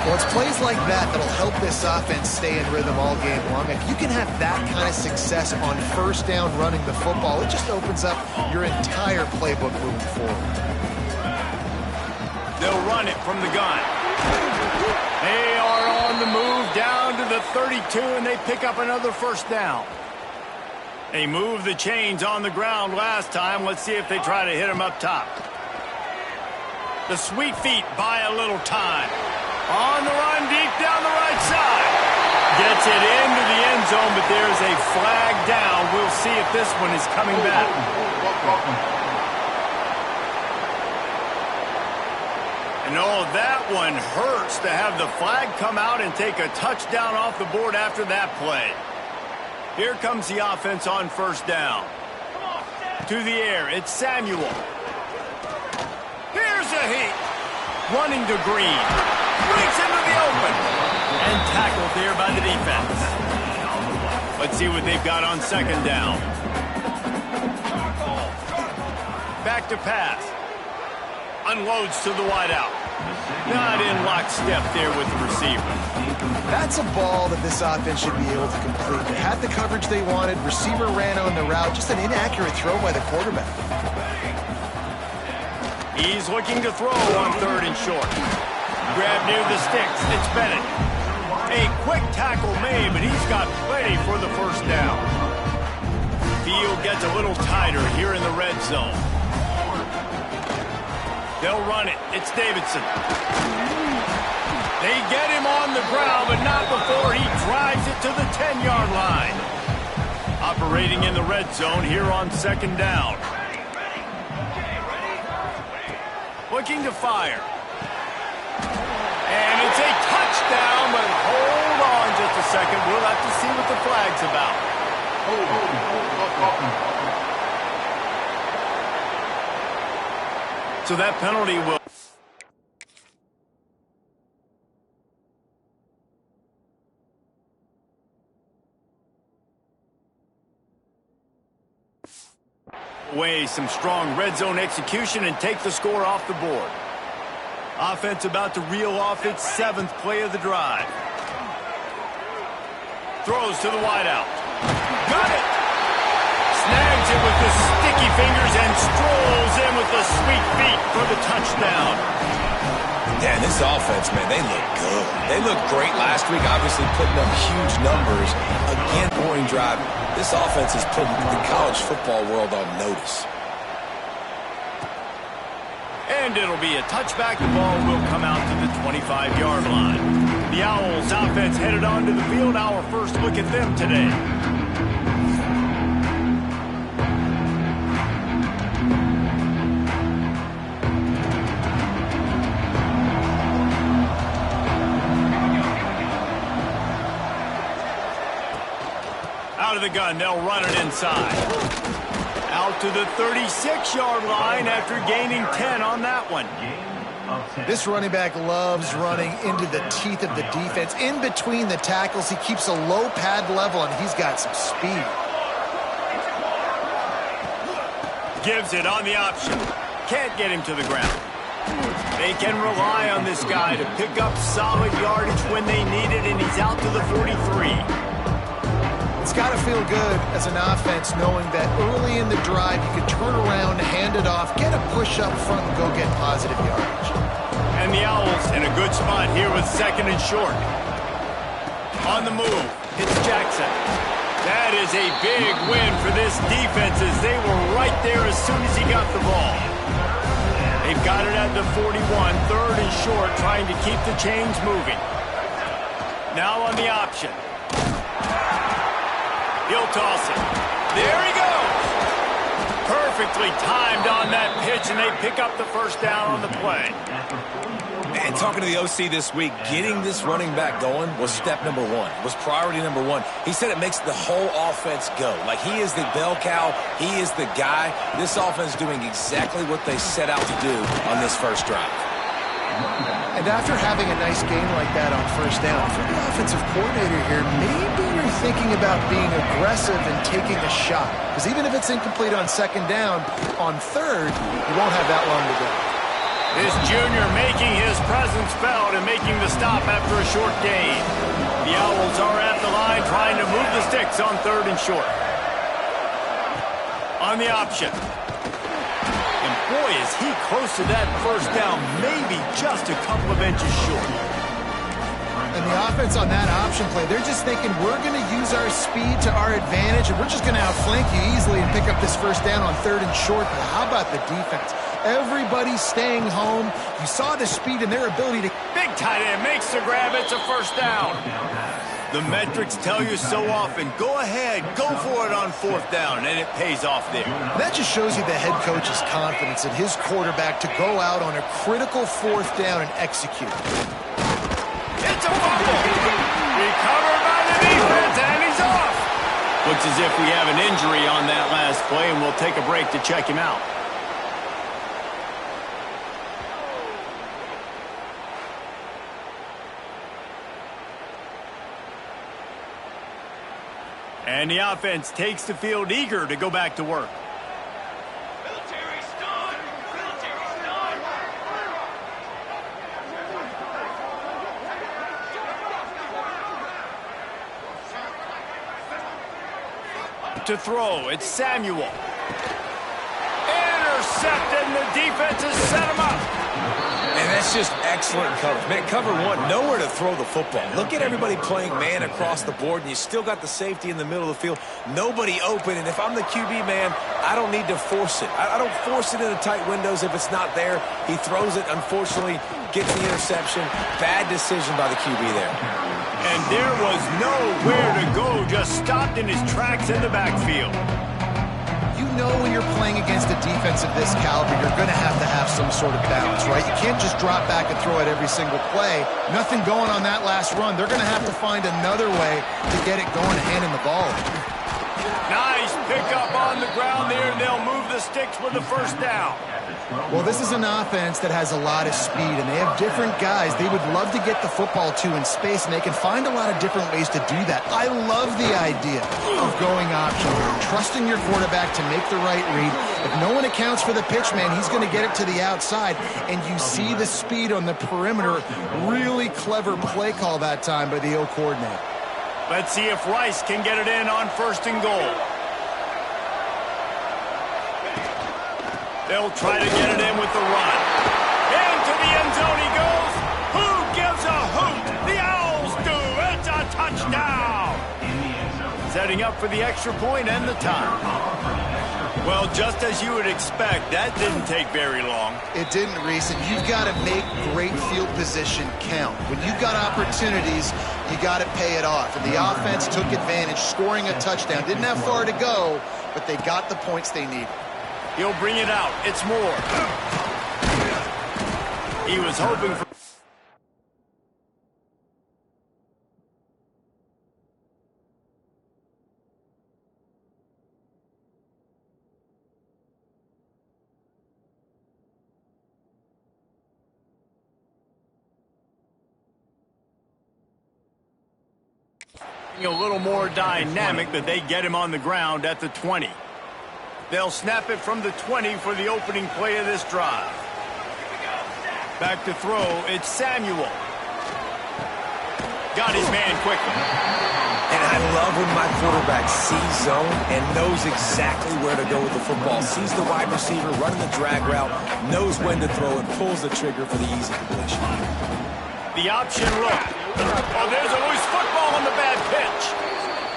Speaker 2: Well, it's plays like that that'll help this offense stay in rhythm all game long. If you can have that kind of success on first down running the football, it just opens up your entire playbook moving forward.
Speaker 1: They'll run it from the gun. They are on the move down to the 32, and they pick up another first down. They moved the chains on the ground last time. Let's see if they try to hit him up top. The sweet feet buy a little time. On the run, deep down the right side. Gets it into the end zone, but there's a flag down. We'll see if this one is coming back. And oh, that one hurts to have the flag come out and take a touchdown off the board after that play. Here comes the offense on first down. To the air, it's Samuel. Here's a heat. Running to Green. Breaks into the open. And tackled there by the defense. Let's see what they've got on second down. back to pass. Unloads to the wideout. Not in lockstep there with the receiver.
Speaker 2: That's a ball that this offense should be able to complete. They had the coverage they wanted. Receiver ran on the route. Just an inaccurate throw by the quarterback.
Speaker 1: He's looking to throw on 3rd and short. Grab near the sticks. It's Bennett. A quick tackle made, but he's got plenty for the first down. Field gets a little tighter here in the red zone. They'll run it. It's Davidson. They get him on the ground, but not before he drives it to the 10-yard line. Operating in the red zone here on 2nd down. Looking to fire. And it's a touchdown, but hold on just a second. We'll have to see what the flag's about. So that penalty will... away some strong red zone execution and take the score off the board. Offense about to reel off its 7th play of the drive. Throws to the wideout. Got it! Snags it with the sticky fingers and strolls in with the sweet feet for the touchdown.
Speaker 3: Yeah, this offense, man, they look good. They looked great last week, obviously putting up huge numbers. Again, boring drive. This offense is putting the college football world on notice.
Speaker 1: And it'll be a touchback. The ball will come out to the 25-yard line. The Owls offense headed onto the field. Our first look at them today. Out of the gun, they'll run it inside. Out to the 36-yard line after gaining 10 on that one.
Speaker 2: This running back loves running into the teeth of the defense. In between the tackles, he keeps a low pad level, and he's got some speed.
Speaker 1: Gives it on the option. Can't get him to the ground. They can rely on this guy to pick up solid yardage when they need it, and he's out to the 43.
Speaker 2: It's got to feel good as an offense knowing that early in the drive you can turn around, hand it off, get a push up front, and go get positive yardage.
Speaker 1: And the Owls in a good spot here with 2nd and short. On the move, it's Jackson. That is a big win for this defense as they were right there as soon as he got the ball. They've got it at the 41, 3rd and short, trying to keep the chains moving. Now on the option. He'll toss it. There he goes. Perfectly timed on that pitch, and they pick up the first down on the play.
Speaker 3: Man, talking to the OC this week, getting this running back going was step number 1, was priority number 1. He said it makes the whole offense go. Like, he is the bell cow. He is the guy. This offense doing exactly what they set out to do on this first drive.
Speaker 2: And after having a nice game like that on first down, for the offensive coordinator here, maybe you're thinking about being aggressive and taking a shot. Because even if it's incomplete on 2nd down, on 3rd, you won't have that long to go.
Speaker 1: This junior making his presence felt and making the stop after a short gain. The Owls are at the line trying to move the sticks on 3rd and short. On the option. And boy, is he close to that first down, maybe just a couple of inches short.
Speaker 2: And the offense on that option play, they're just thinking, we're going to use our speed to our advantage, and we're just going to outflank you easily and pick up this first down on 3rd and short. But how about the defense? Everybody's staying home. You saw the speed and their ability to...
Speaker 1: Big tight end makes the grab. It's a first down. The metrics tell you so often, go ahead, go for it on 4th down, and it pays off there.
Speaker 2: That just shows you the head coach's confidence in his quarterback to go out on a critical 4th down and execute.
Speaker 1: It's a fumble. Recovered by the defense, and he's off. Looks as if we have an injury on that last play, and we'll take a break to check him out. And the offense takes the field eager to go back to work.
Speaker 7: Military stop!
Speaker 1: Out to throw, it's Samuel. Intercepted, and the defense has set him up.
Speaker 3: And that's just excellent coverage. Man, cover one, nowhere to throw the football. Look at everybody playing man across the board, and you still got the safety in the middle of the field. Nobody open, and if I'm the QB, man, I don't need to force it. I don't force it into tight windows if it's not there. He throws it, unfortunately, gets the interception. Bad decision by the QB there.
Speaker 1: And there was nowhere to go, just stopped in his tracks in the backfield.
Speaker 2: You know when you're playing against a defense of this caliber, you're going to have some sort of balance, right? You can't just drop back and throw it every single play. Nothing going on that last run. They're going to have to find another way to get it going and handing the ball.
Speaker 1: Nice pickup on the ground there, and they'll move the sticks with the first down.
Speaker 2: Well, this is an offense that has a lot of speed, and they have different guys they would love to get the football to in space, and they can find a lot of different ways to do that. I love the idea of going option here, trusting your quarterback to make the right read. If no one accounts for the pitch, man, he's going to get it to the outside, and you see the speed on the perimeter. Really clever play call that time by the O coordinator.
Speaker 1: Let's see if Rice can get it in on 1st and goal. They'll try to get it in with the run. Into the end zone he goes. Who gives a hoot? The Owls do. It's a touchdown. Setting up for the extra point and the time. Well, just as you would expect, that didn't take very long.
Speaker 2: It didn't, Reese, and you've got to make great field position count. When you've got opportunities, you got to pay it off. And the offense took advantage, scoring a touchdown. Didn't have far to go, but they got the points they needed.
Speaker 1: He'll bring it out. It's more. He was hoping for... a little more dynamic, but they get him on the ground at the 20. They'll snap it from the 20 for the opening play of this drive. Back to throw, it's Samuel. Got his man quickly.
Speaker 3: And I love when my quarterback sees zone and knows exactly where to go with the football. Sees the wide receiver running the drag route, knows when to throw it, pulls the trigger for the easy completion.
Speaker 1: The option look. Oh, there's a loose football on the bad pitch.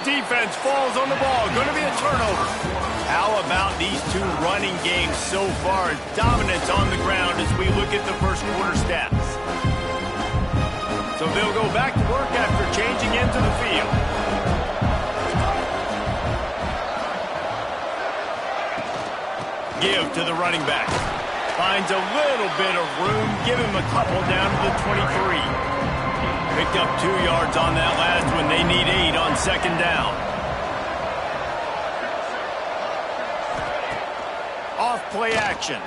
Speaker 1: Defense falls on the ball. Going to be a turnover. How about these two running games so far? Dominance on the ground as we look at the first quarter stats. So they'll go back to work after changing into the field. Give to the running back. Finds a little bit of room. Give him a couple down to the 23. Picked up 2 yards on that last one. They need 8 on 2nd down. Off play action.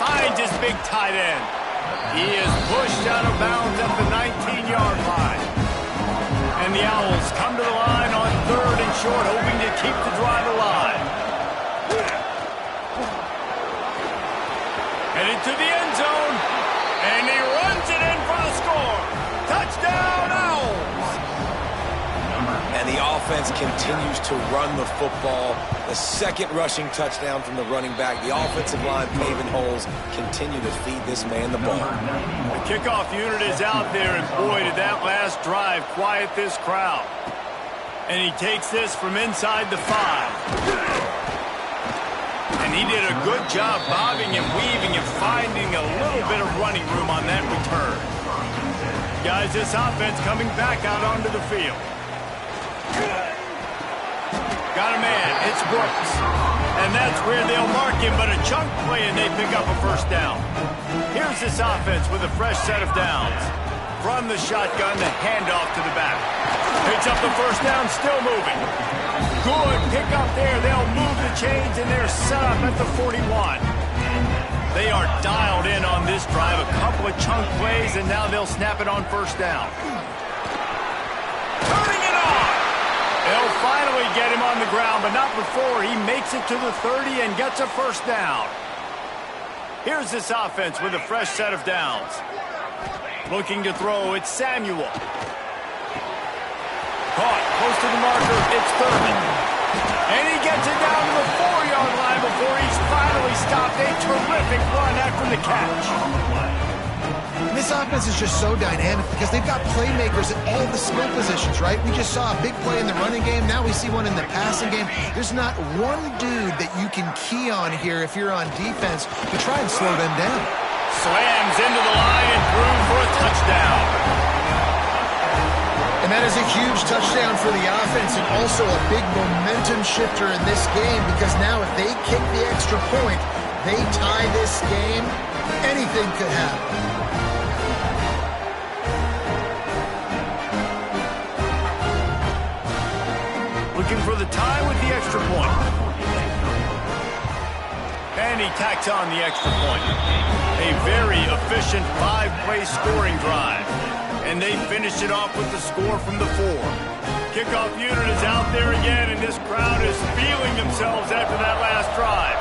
Speaker 1: Finds his big tight end. He is pushed out of bounds at the 19-yard line. And the Owls come to the line on 3rd and short, hoping to keep the drive alive. Headed to the end zone, and he runs it in for the score. Touchdown, Owls!
Speaker 3: And the offense continues to run the football. The second rushing touchdown from the running back. The offensive line paving holes. Continue to feed this man the ball.
Speaker 1: The kickoff unit is out there, and boy, did that last drive quiet this crowd. And he takes this from inside the 5. And he did a good job bobbing and weaving and finding a little bit of running room on that return. Guys, this offense coming back out onto the field. Got a man. It's Brooks. And that's where they'll mark him, but a chunk play and they pick up a first down. Here's this offense with a fresh set of downs. From the shotgun, the handoff to the back. Picks up the first down, still moving. Good pick up there. They'll move the chains, and they're set up at the 41. They are dialed in on this drive. A couple of chunk plays, and now they'll snap it on 1st down. Turning it on. They'll finally get him on the ground, but not before he makes it to the 30 and gets a first down. Here's this offense with a fresh set of downs. Looking to throw, it's Samuel. Caught. close to the marker. It's Thurman. And he gets it down to the 4-yard line before he's finally stopped. A terrific run after the catch.
Speaker 2: This offense is just so dynamic because they've got playmakers at all the skill positions, right? We just saw a big play in the running game. Now we see one in the passing game. There's not one dude that you can key on here if you're on defense to try and slow them down.
Speaker 1: Slams into the line and through for a touchdown.
Speaker 2: And that is a huge touchdown for the offense and also a big momentum shifter in this game because now if they kick the extra point, they tie this game, anything could happen.
Speaker 1: Looking for the tie with the extra point. And he tacks on the extra point. A very efficient 5-play scoring drive. And they finish it off with the score from the 4. Kickoff unit is out there again, and this crowd is feeling themselves after that last drive.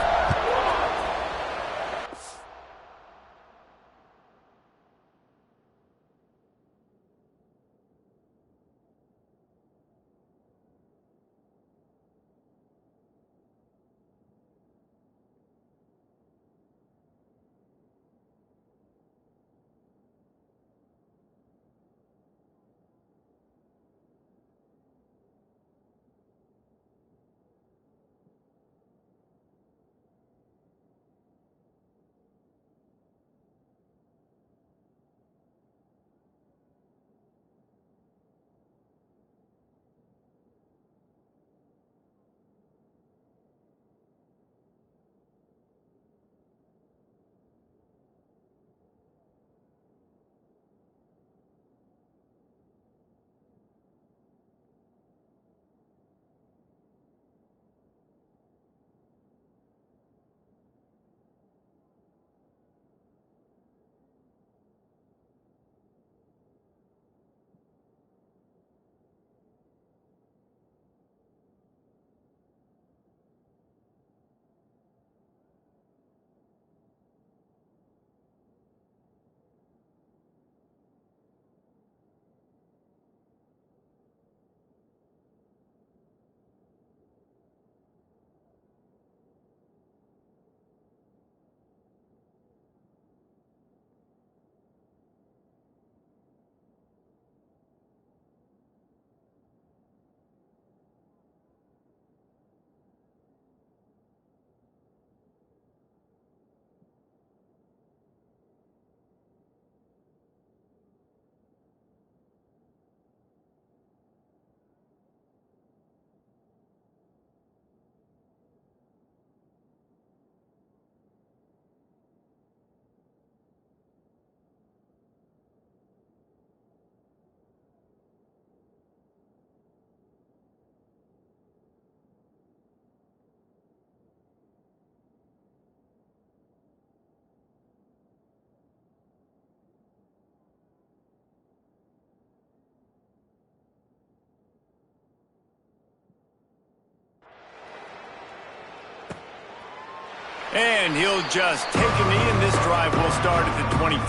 Speaker 1: And he'll just take a knee, and this drive will start at the 25.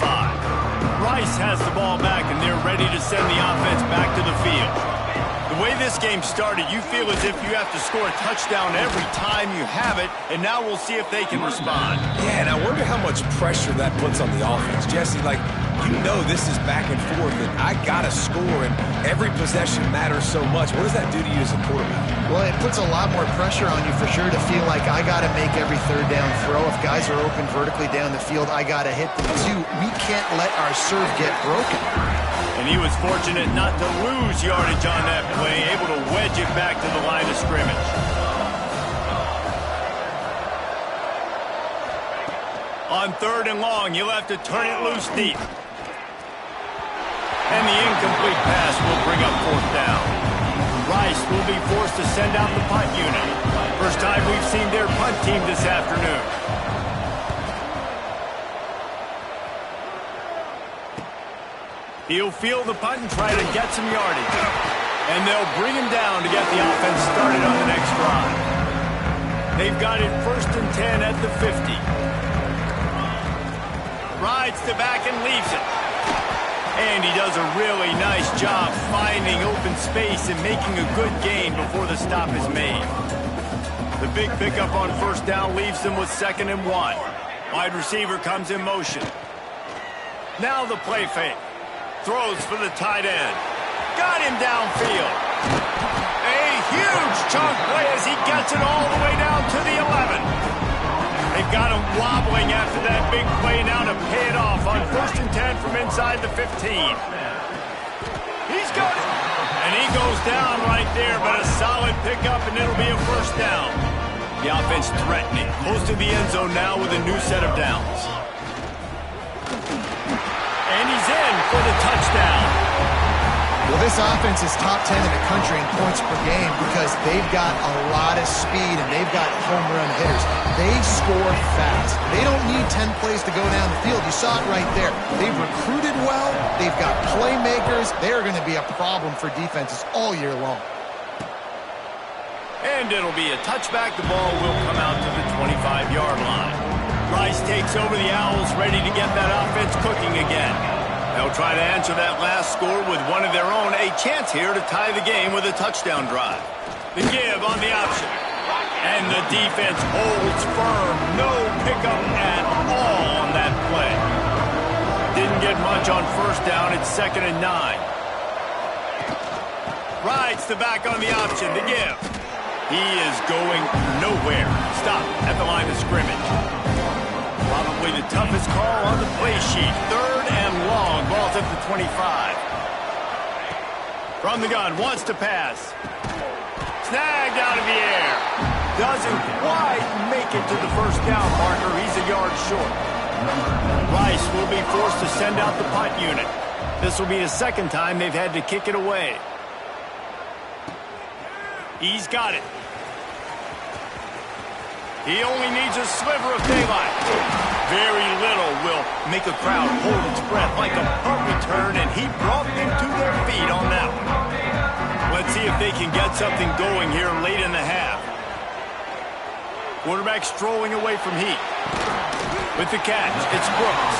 Speaker 1: Rice has the ball back, and they're ready to send the offense back to the field. The way this game started, you feel as if you have to score a touchdown every time you have it, and now we'll see if they can respond.
Speaker 3: Yeah, and I wonder how much pressure that puts on the offense. Jesse, like, you know this is back and forth, and I got to score, and every possession matters so much. What does that do to you as a quarterback?
Speaker 2: Well, it puts a lot more pressure on you for sure to feel like I got to make every third down throw. If guys are open vertically down the field, I got to hit them too. We can't let our serve get broken.
Speaker 1: And he was fortunate not to lose yardage on that play, able to wedge it back to the line of scrimmage. On 3rd and long, he'll have to turn it loose deep. And the incomplete pass will bring up 4th down. Rice will be forced to send out the punt unit. First time we've seen their punt team this afternoon. He'll field the punt and try to get some yardage. And they'll bring him down to get the offense started on the next drive. They've got it 1st and 10 at the 50. Rides to back and leaves it. And he does a really nice job finding open space and making a good gain before the stop is made. The big pickup on first down leaves them with 2nd and 1. Wide receiver comes in motion. Now the play fake. Throws for the tight end. Got him downfield. A huge chunk play as he gets it all the way down to the 11. They've got him wobbling after that big play now to pay it off on 1st and 10 from inside the 15. He's got it. And he goes down right there, but a solid pickup, and it'll be a 1st down. The offense threatening. Close to the end zone now with a new set of downs. And he's in for the touchdown.
Speaker 2: Well, this offense is top 10 in the country in points per game because they've got a lot of speed and they've got home run hitters. They score fast. They don't need 10 plays to go down the field. You saw it right there. They've recruited well. They've got playmakers. They're going to be a problem for defenses all year long.
Speaker 1: And it'll be a touchback. The ball will come out to the 25-yard line. Rice takes over the Owls, ready to get that offense cooking again. They'll try to answer that last score with one of their own. A chance here to tie the game with a touchdown drive. The give on the option. And the defense holds firm. No pickup at all on that play. Didn't get much on 1st down. It's 2nd and 9. Rides the back on the option. The give. He is going nowhere. Stop at the line of scrimmage. Probably the toughest call on the play sheet. 3rd and long. Ball's at the 25. From the gun. Wants to pass. Snagged out of the air. Doesn't quite make it to the 1st down marker. He's a yard short. Rice will be forced to send out the punt unit. This will be the 2nd time they've had to kick it away. He's got it. He only needs a sliver of daylight. Very little will make a crowd hold its breath like a punt return, and he brought them to their feet on that one. Let's see if they can get something going here late in the half. Quarterback strolling away from heat. With the catch, it's Brooks.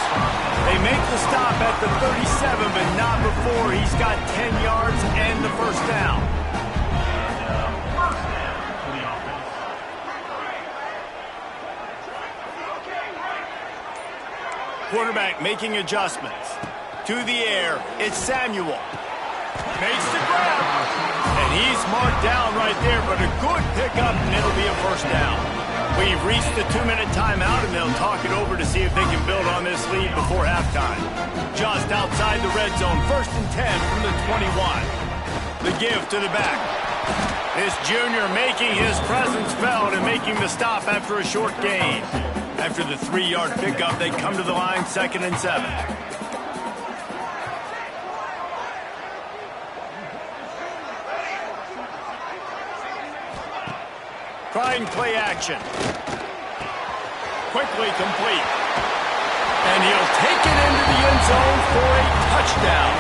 Speaker 1: They make the stop at the 37, but not before he's got 10 yards and the 1st down. Quarterback making adjustments. To the air, it's Samuel. Makes the grab. And he's marked down right there, but a good pickup, and it'll be a 1st down. We've reached the 2-minute timeout, and they'll talk it over to see if they can build on this lead before halftime. Just outside the red zone, 1st and 10 from the 21. The give to the back. This junior making his presence felt and making the stop after a short gain. After the 3-yard pickup, they come to the line, 2nd and 7. Trying play action. Quickly complete. And he'll take it into the end zone for a touchdown.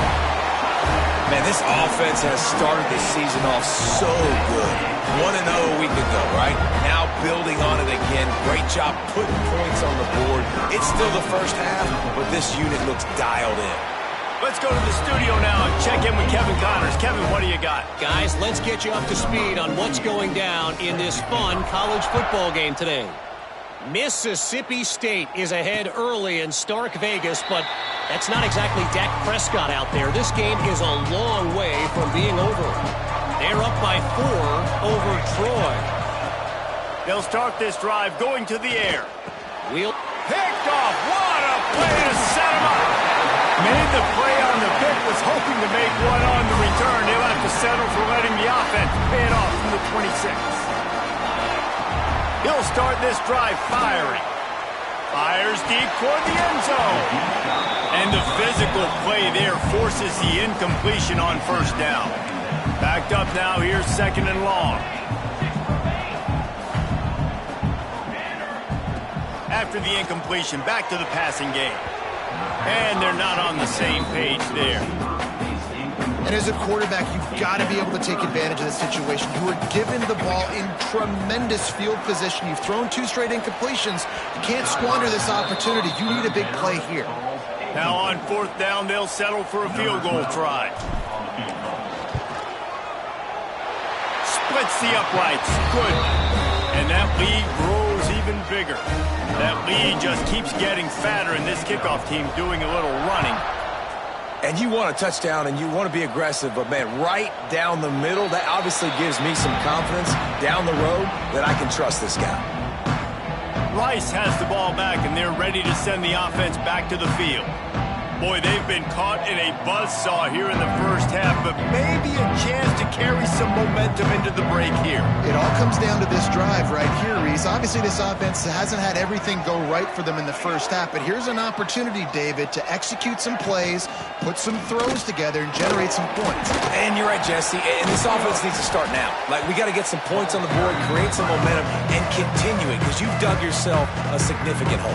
Speaker 3: Man, this offense has started the season off so good. 1-0 a week ago, right? Now building on it again. Great job putting points on the board. It's still the 1st half, but this unit looks dialed in.
Speaker 1: Let's go to the studio now and check in with Kevin Connors. Kevin, what do you got?
Speaker 5: Guys, let's get you up to speed on what's going down in this fun college football game today. Mississippi State is ahead early in Stark Vegas, but that's not exactly Dak Prescott out there. This game is a long way from being over. They're up by 4 over Troy.
Speaker 1: They'll start this drive going to the air.
Speaker 5: Wheel
Speaker 1: picked off. What a play to set him up. Made the play on the pick, was hoping to make one on the return. They'll have to settle for letting the offense pay it off from the 26. He'll start this drive firing. Fires deep toward the end zone. And the physical play there forces the incompletion on 1st down. Backed up now, here's 2nd and long. After the incompletion, back to the passing game. And they're not on the same page there.
Speaker 2: And as a quarterback, you've got to be able to take advantage of the situation. You were given the ball in tremendous field position. You've thrown 2 straight incompletions. You can't squander this opportunity. You need a big play here.
Speaker 1: Now on 4th down, they'll settle for a field goal try. Splits the uprights. Good. And that lead grows even bigger. That lead just keeps getting fatter, and this kickoff team doing a little running.
Speaker 3: And you want a touchdown, and you want to be aggressive, but, man, right down the middle, that obviously gives me some confidence down the road that I can trust this guy.
Speaker 1: Rice has the ball back, and they're ready to send the offense back to the field. Boy, they've been caught in a buzzsaw here in the first half, but maybe a chance to carry some momentum into the break here.
Speaker 2: It all comes down to this drive right here, Reese. Obviously, this offense hasn't had everything go right for them in the first half, but here's an opportunity, David, to execute some plays, put some throws together, and generate some points.
Speaker 3: And you're right, Jesse, and this offense needs to start now. Like, we got to get some points on the board, create some momentum, and continue it, because you've dug yourself a significant hole.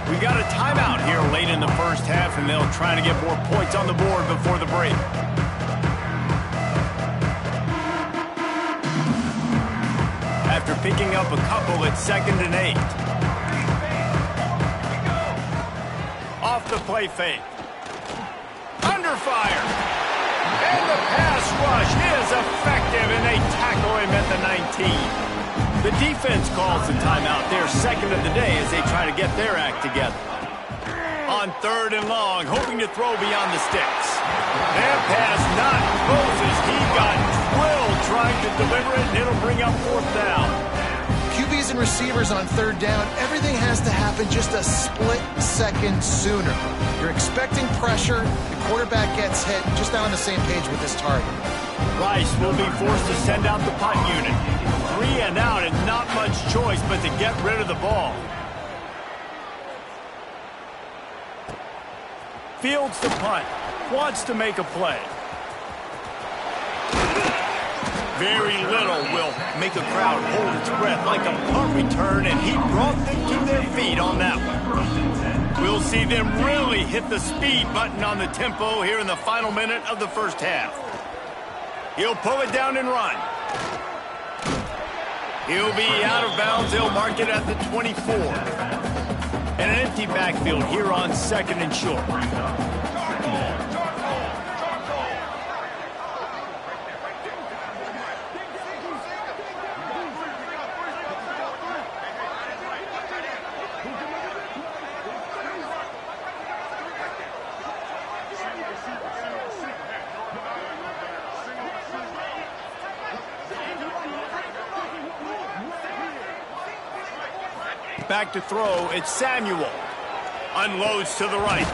Speaker 1: We got a timeout here late in the first half, and they'll try to get more points on the board before the break. After picking up a couple, it's 2nd and 8. Off the play fake. Under fire. And the pass rush is effective, and they tackle him at the 19. The defense calls the timeout. They're 2nd of the day as they try to get their act together. On 3rd and long, hoping to throw beyond the sticks. That pass not Moses. He got drilled trying to deliver it, and it'll bring up 4th down.
Speaker 2: QBs and receivers on 3rd down, everything has to happen just a split second sooner. You're expecting pressure, the quarterback gets hit, just not on the same page with his target.
Speaker 1: Rice will be forced to send out the punt unit. 3 and out, and not much choice but to get rid of the ball. Fields the punt. Wants to make a play. Very little will make a crowd hold its breath like a punt return, and he brought them to their feet on that one. We'll see them really hit the speed button on the tempo here in the final minute of the first half. He'll pull it down and run. He'll be out of bounds. They'll mark it at the 24. And an empty backfield here on 2nd and short. Back to throw, it's Samuel. Unloads to the right.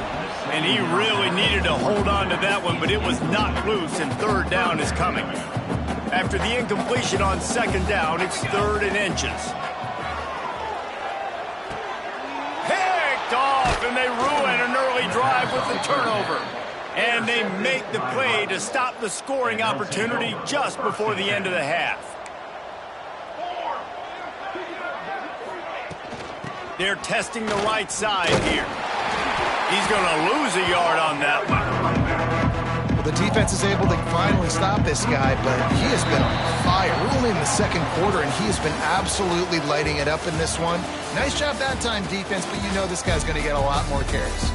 Speaker 1: And he really needed to hold on to that one, but it was not loose, and 3rd down is coming. After the incompletion on 2nd down, it's 3rd and inches. Picked off, and they ruin an early drive with the turnover. And they make the play to stop the scoring opportunity just before the end of the half. They're testing the right side here. He's going to lose a yard on that one.
Speaker 2: Well, the defense is able to finally stop this guy, but he has been on fire. We're only in the 2nd quarter, and he has been absolutely lighting it up in this one. Nice job that time, defense, but you know this guy's going to get a lot more carries.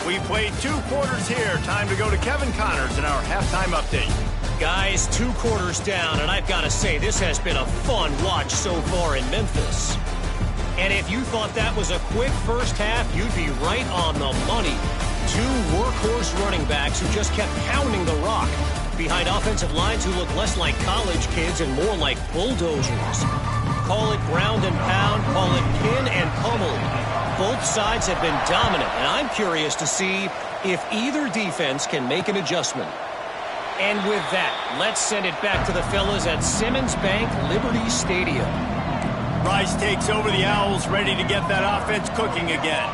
Speaker 1: We played 2 quarters here. Time to go to Kevin Connors in our halftime update.
Speaker 5: Guys, 2 quarters down, and I've got to say, this has been a fun watch so far in Memphis. And if you thought that was a quick first half, you'd be right on the money. 2 workhorse running backs who just kept pounding the rock behind offensive lines who look less like college kids and more like bulldozers. Call it ground and pound, call it pin and pummel. Both sides have been dominant, and I'm curious to see if either defense can make an adjustment. And with that, let's send it back to the fellas at Simmons Bank Liberty Stadium.
Speaker 1: Rice takes over the Owls, ready to get that offense cooking again.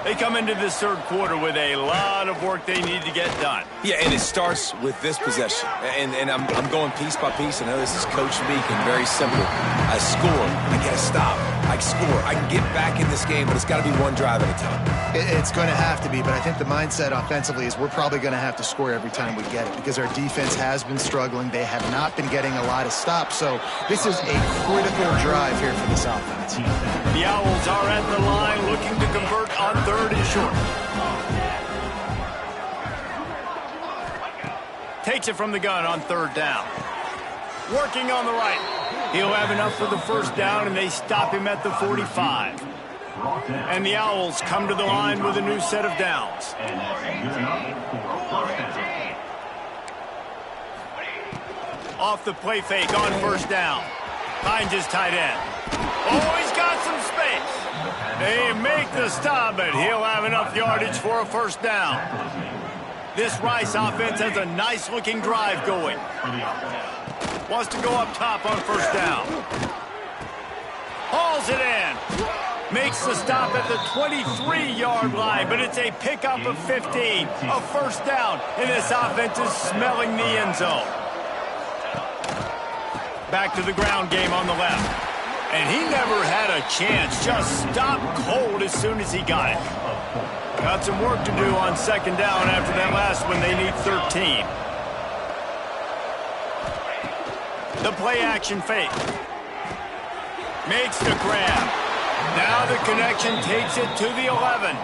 Speaker 1: They come into this 3rd quarter with a lot of work they need to get done.
Speaker 3: Yeah, and it starts with this possession. And I'm going piece by piece. I know this is coach speaking, very simple. I score. I get a stop. I score. I can get back in this game, but it's got to be one drive at a time.
Speaker 2: It's going to have to be, but I think the mindset offensively is we're probably going to have to score every time we get it because our defense has been struggling. They have not been getting a lot of stops, so this is a critical drive here for this offense.
Speaker 1: The Owls are at the line looking to convert on 3rd and short. Takes it from the gun on 3rd down. Working on the right. He'll have enough for the 1st down, and they stop him at the 45. And the Owls come to the line with a new set of downs. Off the play fake on 1st down. Finds his tight end. Oh, he's got some space. They make the stop, but he'll have enough yardage for a 1st down. This Rice offense has a nice-looking drive going. Wants to go up top on 1st down. Hauls it in. Makes the stop at the 23-yard line, but it's a pickup of 15. A 1st down, and this offense is smelling the end zone. Back to the ground game on the left. And he never had a chance. Just stopped cold as soon as he got it. Got some work to do on 2nd down after that last one. They need 13. The play action fake. Makes the grab. Now the connection takes it to the 11.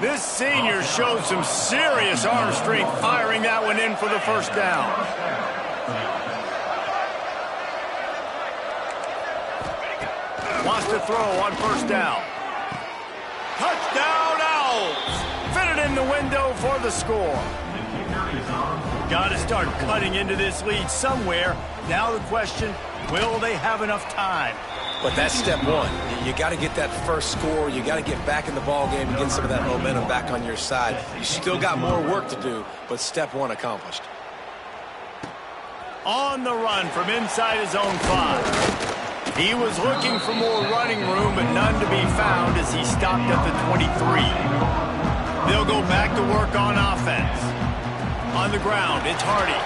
Speaker 1: This senior showed some serious arm strength firing that one in for the 1st down. Wants to throw on 1st down. Touchdown Owls! Fitted in the window for the score. Got to start cutting into this lead somewhere. Now the question, will they have enough time?
Speaker 3: But that's step one. You got to get that first score. You got to get back in the ball game and get some of that momentum back on your side. You still got more work to do, but step one accomplished.
Speaker 1: On the run from inside his own 5. He was looking for more running room, but none to be found as he stopped at the 23. They'll go back to work on offense. On the ground, it's Hardy.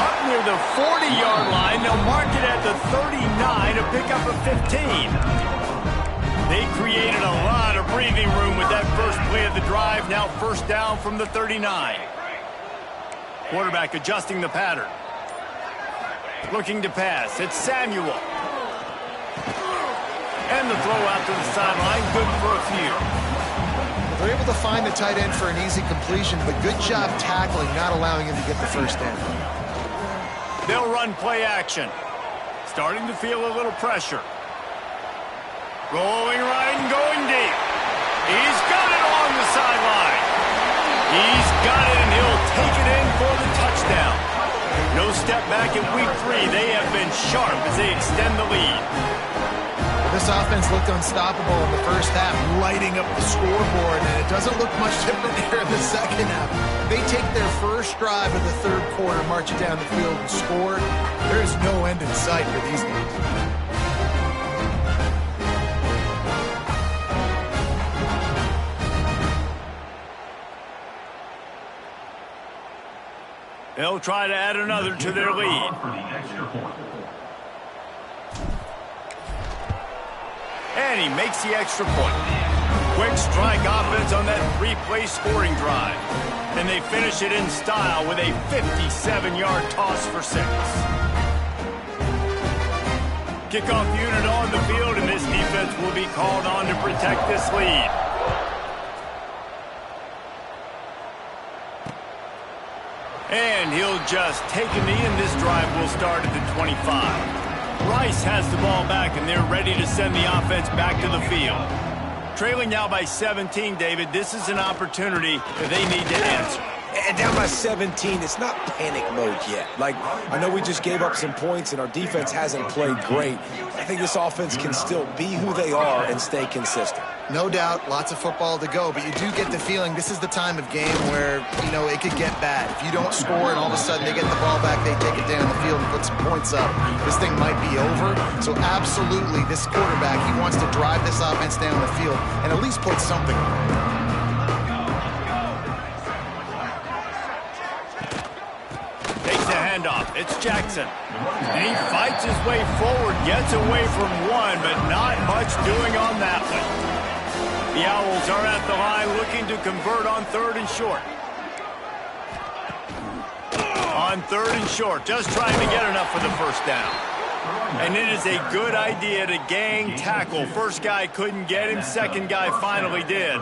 Speaker 1: Up near the 40-yard line, they'll mark it at the 39, a pickup of 15. They created a lot of breathing room with that first play of the drive. Now 1st down from the 39. Quarterback adjusting the pattern. Looking to pass. It's Samuel. And the throw out to the sideline. Good for a few.
Speaker 2: They're able to find the tight end for an easy completion, but good job tackling, not allowing him to get the 1st down.
Speaker 1: They'll run play action. Starting to feel a little pressure. Rolling right and going deep. He's got it along the sideline. He's got it, and he'll take it in for the touchdown. No step back in week 3. They have been sharp as they extend the lead.
Speaker 2: This offense looked unstoppable in the 1st half, lighting up the scoreboard, and it doesn't look much different here in the 2nd half. They take their first drive of the 3rd quarter, march it down the field, and score. There's no end in sight for these guys.
Speaker 1: They'll try to add another to their lead. And he makes the extra point. Quick strike offense on that 3-play scoring drive. And they finish it in style with a 57-yard toss for 6. Kickoff unit on the field, and this defense will be called on to protect this lead. And he'll just take a knee, and this drive will start at the 25. Rice has the ball back, and they're ready to send the offense back to the field. Trailing now by 17, David. This is an opportunity that they need to answer.
Speaker 3: And down by 17, it's not panic mode yet. Like, I know we just gave up some points, and our defense hasn't played great. I think this offense can still be who they are and stay consistent.
Speaker 2: No doubt, lots of football to go, but you do get the feeling this is the time of game where, you know, it could get bad. If you don't score and all of a sudden they get the ball back, they take it down the field and put some points up, this thing might be over. So absolutely, this quarterback, he wants to drive this offense down the field and at least put something on it.
Speaker 1: Takes the handoff. It's Jackson. And he fights his way forward, gets away from one, but not much doing on that one. The Owls are at the line looking to convert on 3rd and short. On 3rd and short, just trying to get enough for the 1st down. And it is a good idea to gang tackle. First guy couldn't get him. Second guy finally did.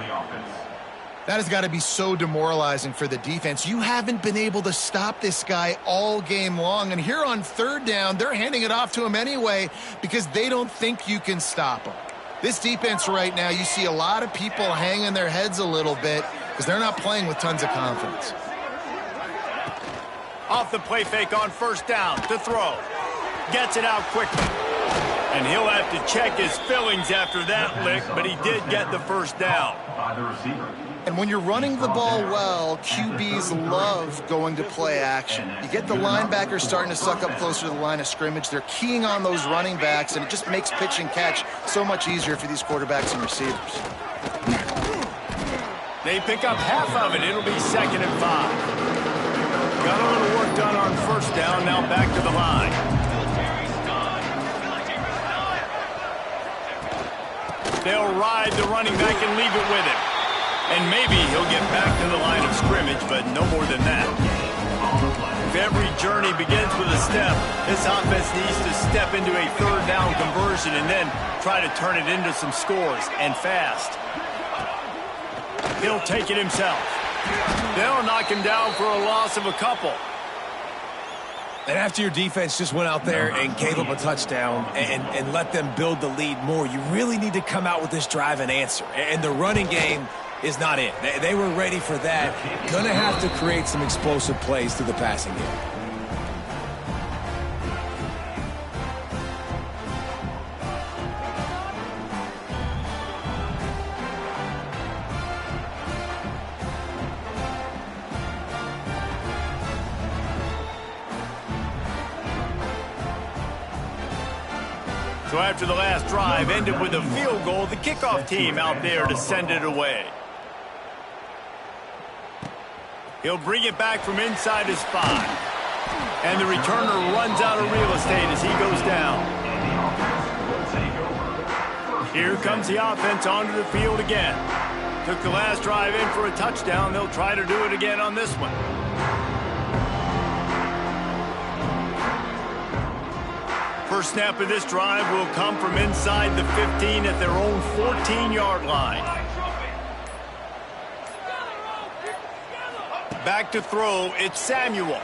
Speaker 2: That has got to be so demoralizing for the defense. You haven't been able to stop this guy all game long. And here on third down, they're handing it off to him anyway because they don't think you can stop him. This defense right now, you see a lot of people hanging their heads a little bit because they're not playing with tons of confidence.
Speaker 1: Off the play fake on first down to throw. Gets it out quickly. And he'll have to check his fillings after that lick, but he did get the first down.
Speaker 2: And when you're running the ball well, QBs love going to play action. You get the linebackers starting to suck up closer to the line of scrimmage. They're keying on those running backs, and it just makes pitch and catch so much easier for these quarterbacks and receivers.
Speaker 1: They pick up half of it. It'll be 2nd and 5. Got a little work done on first down. Now back to the line. They'll ride the running back and leave it with him. And maybe he'll get back to the line of scrimmage, but no more than that. If every journey begins with a step, this offense needs to step into a third down conversion and then try to turn it into some scores, and fast. He'll take it himself. They'll knock him down for a loss of a couple.
Speaker 3: And after your defense just went out there and gave up a touchdown and let them build the lead more, you really need to come out with this drive and answer. And the running game is not it. They were ready for that. Gonna have to create some explosive plays through the passing game.
Speaker 1: So after the last drive ended with a field goal, the kickoff team out there to send it away. He'll bring it back from inside his 5. And the returner runs out of real estate as he goes down. Here comes the offense onto the field again. Took the last drive in for a touchdown. They'll try to do it again on this one. First snap of this drive will come from inside the 15 at their own 14-yard line. Back to throw, it's Samuel.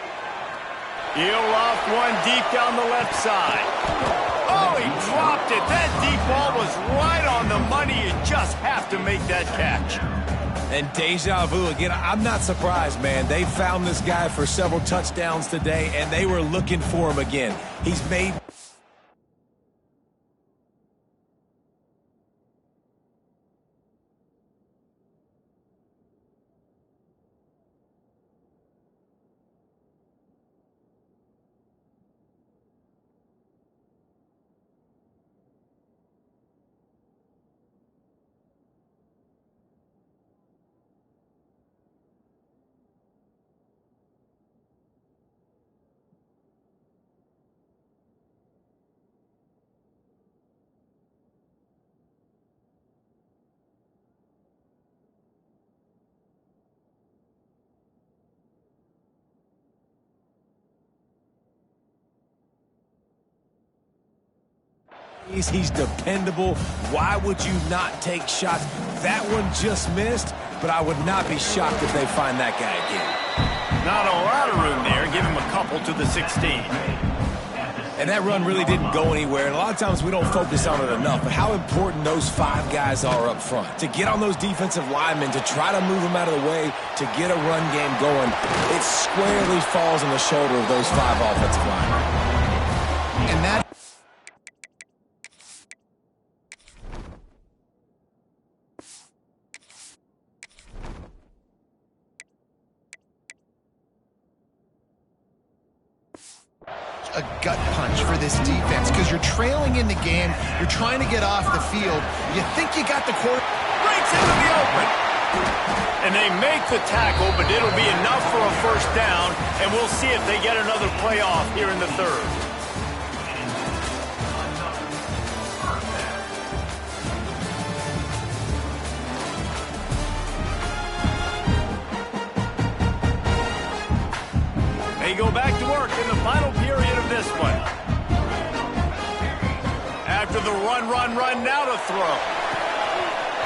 Speaker 1: He'll off one deep down the left side. Oh, he dropped it. That deep ball was right on the money. You just have to make that catch.
Speaker 3: And deja vu again. I'm not surprised, man. They found this guy for several touchdowns today, and they were looking for him again. He's made... He's dependable. Why would you not take shots? That one just missed, but I would not be shocked if they find that guy again.
Speaker 1: Not a lot of room there. Give him a couple to the 16.
Speaker 3: And that run really didn't go anywhere. And a lot of times we don't focus on it enough, but how important those 5 guys are up front. To get on those defensive linemen, to try to move them out of the way, to get a run game going, it squarely falls on the shoulder of those 5 offensive linemen.
Speaker 2: And that... a gut punch for this defense because you're trailing in the game. You're trying to get off the field. You think you got the quarter.
Speaker 1: Breaks into the open. And they make the tackle, but it'll be enough for a first down, and we'll see if they get another play off here in the third. They go back to work in the final period of this one. the run, now to throw.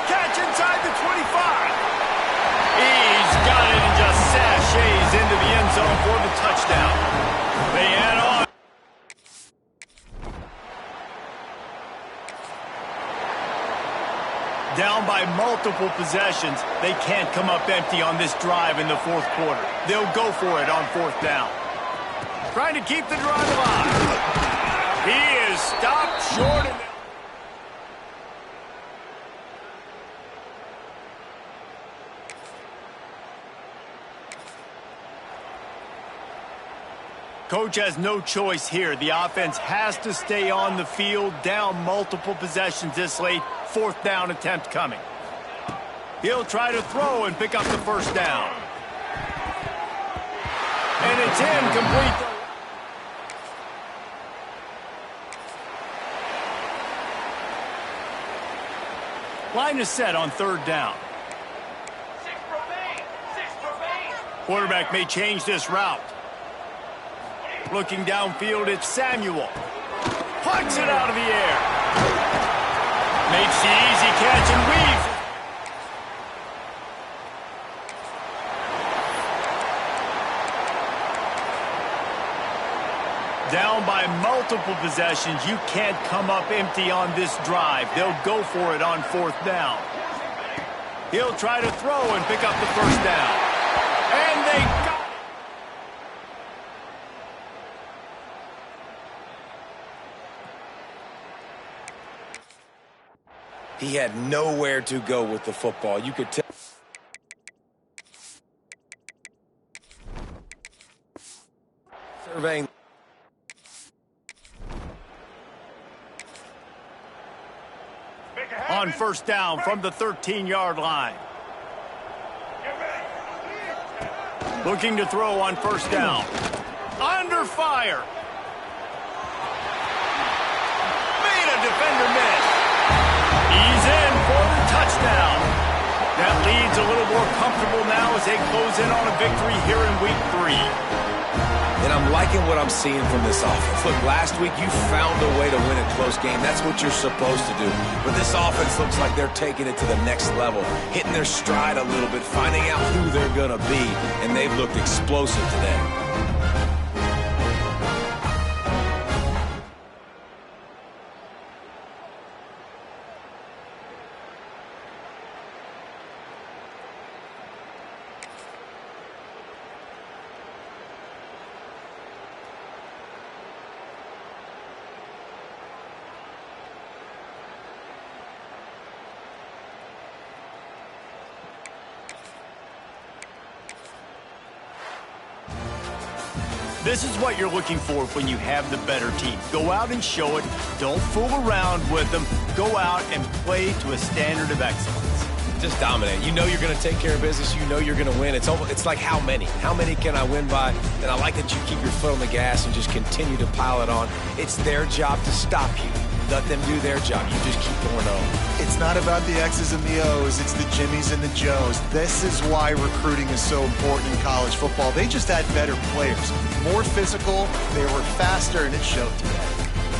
Speaker 1: Catch inside the 25. He's got it and just sashays into the end zone for the touchdown. They add on. Down by multiple possessions, they can't come up empty on this drive in the fourth quarter. They'll go for it on fourth down. Trying to keep the drive alive. He is stopped short. Coach has no choice here. The offense has to stay on the field, down multiple possessions this late. Fourth down attempt coming. He'll try to throw and pick up the first down. And it's incomplete. Line is set on third down. Quarterback may change this route. Looking downfield, it's Samuel. Puts it out of the air. Makes the easy catch and weaves. Down by multiple possessions, you can't come up empty on this drive. They'll go for it on fourth down. He'll try to throw and pick up the first down. And they got it.
Speaker 3: He had nowhere to go with the football. You could tell. Surveying.
Speaker 1: On first down from the 13-yard line. Looking to throw on first down. Under fire. Made a defender miss. He's in for the touchdown. That lead's a little more comfortable now as they close in on a victory here in week 3.
Speaker 3: And I'm liking what I'm seeing from this offense. Look, last week you found a way to win a close game. That's what you're supposed to do. But this offense looks like they're taking it to the next level, hitting their stride a little bit, finding out who they're going to be. And they've looked explosive today.
Speaker 1: This is what you're looking for when you have the better team. Go out and show it. Don't fool around with them. Go out and play to a standard of excellence.
Speaker 3: Just dominate. You know you're going to take care of business. You know you're going to win. It's like how many? How many can I win by? And I like that you keep your foot on the gas and just continue to pile it on. It's their job to stop you. Let them do their job. You just keep going on.
Speaker 2: It's not about the X's and the O's. It's the Jimmies and the Joes. This is why recruiting is so important in college football. They just had better players. More physical, they were faster, and it showed today.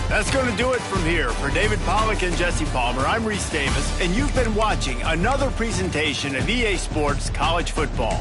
Speaker 1: That's going to do it from here. For David Pollack and Jesse Palmer, I'm Reese Davis, and you've been watching another presentation of EA Sports College Football.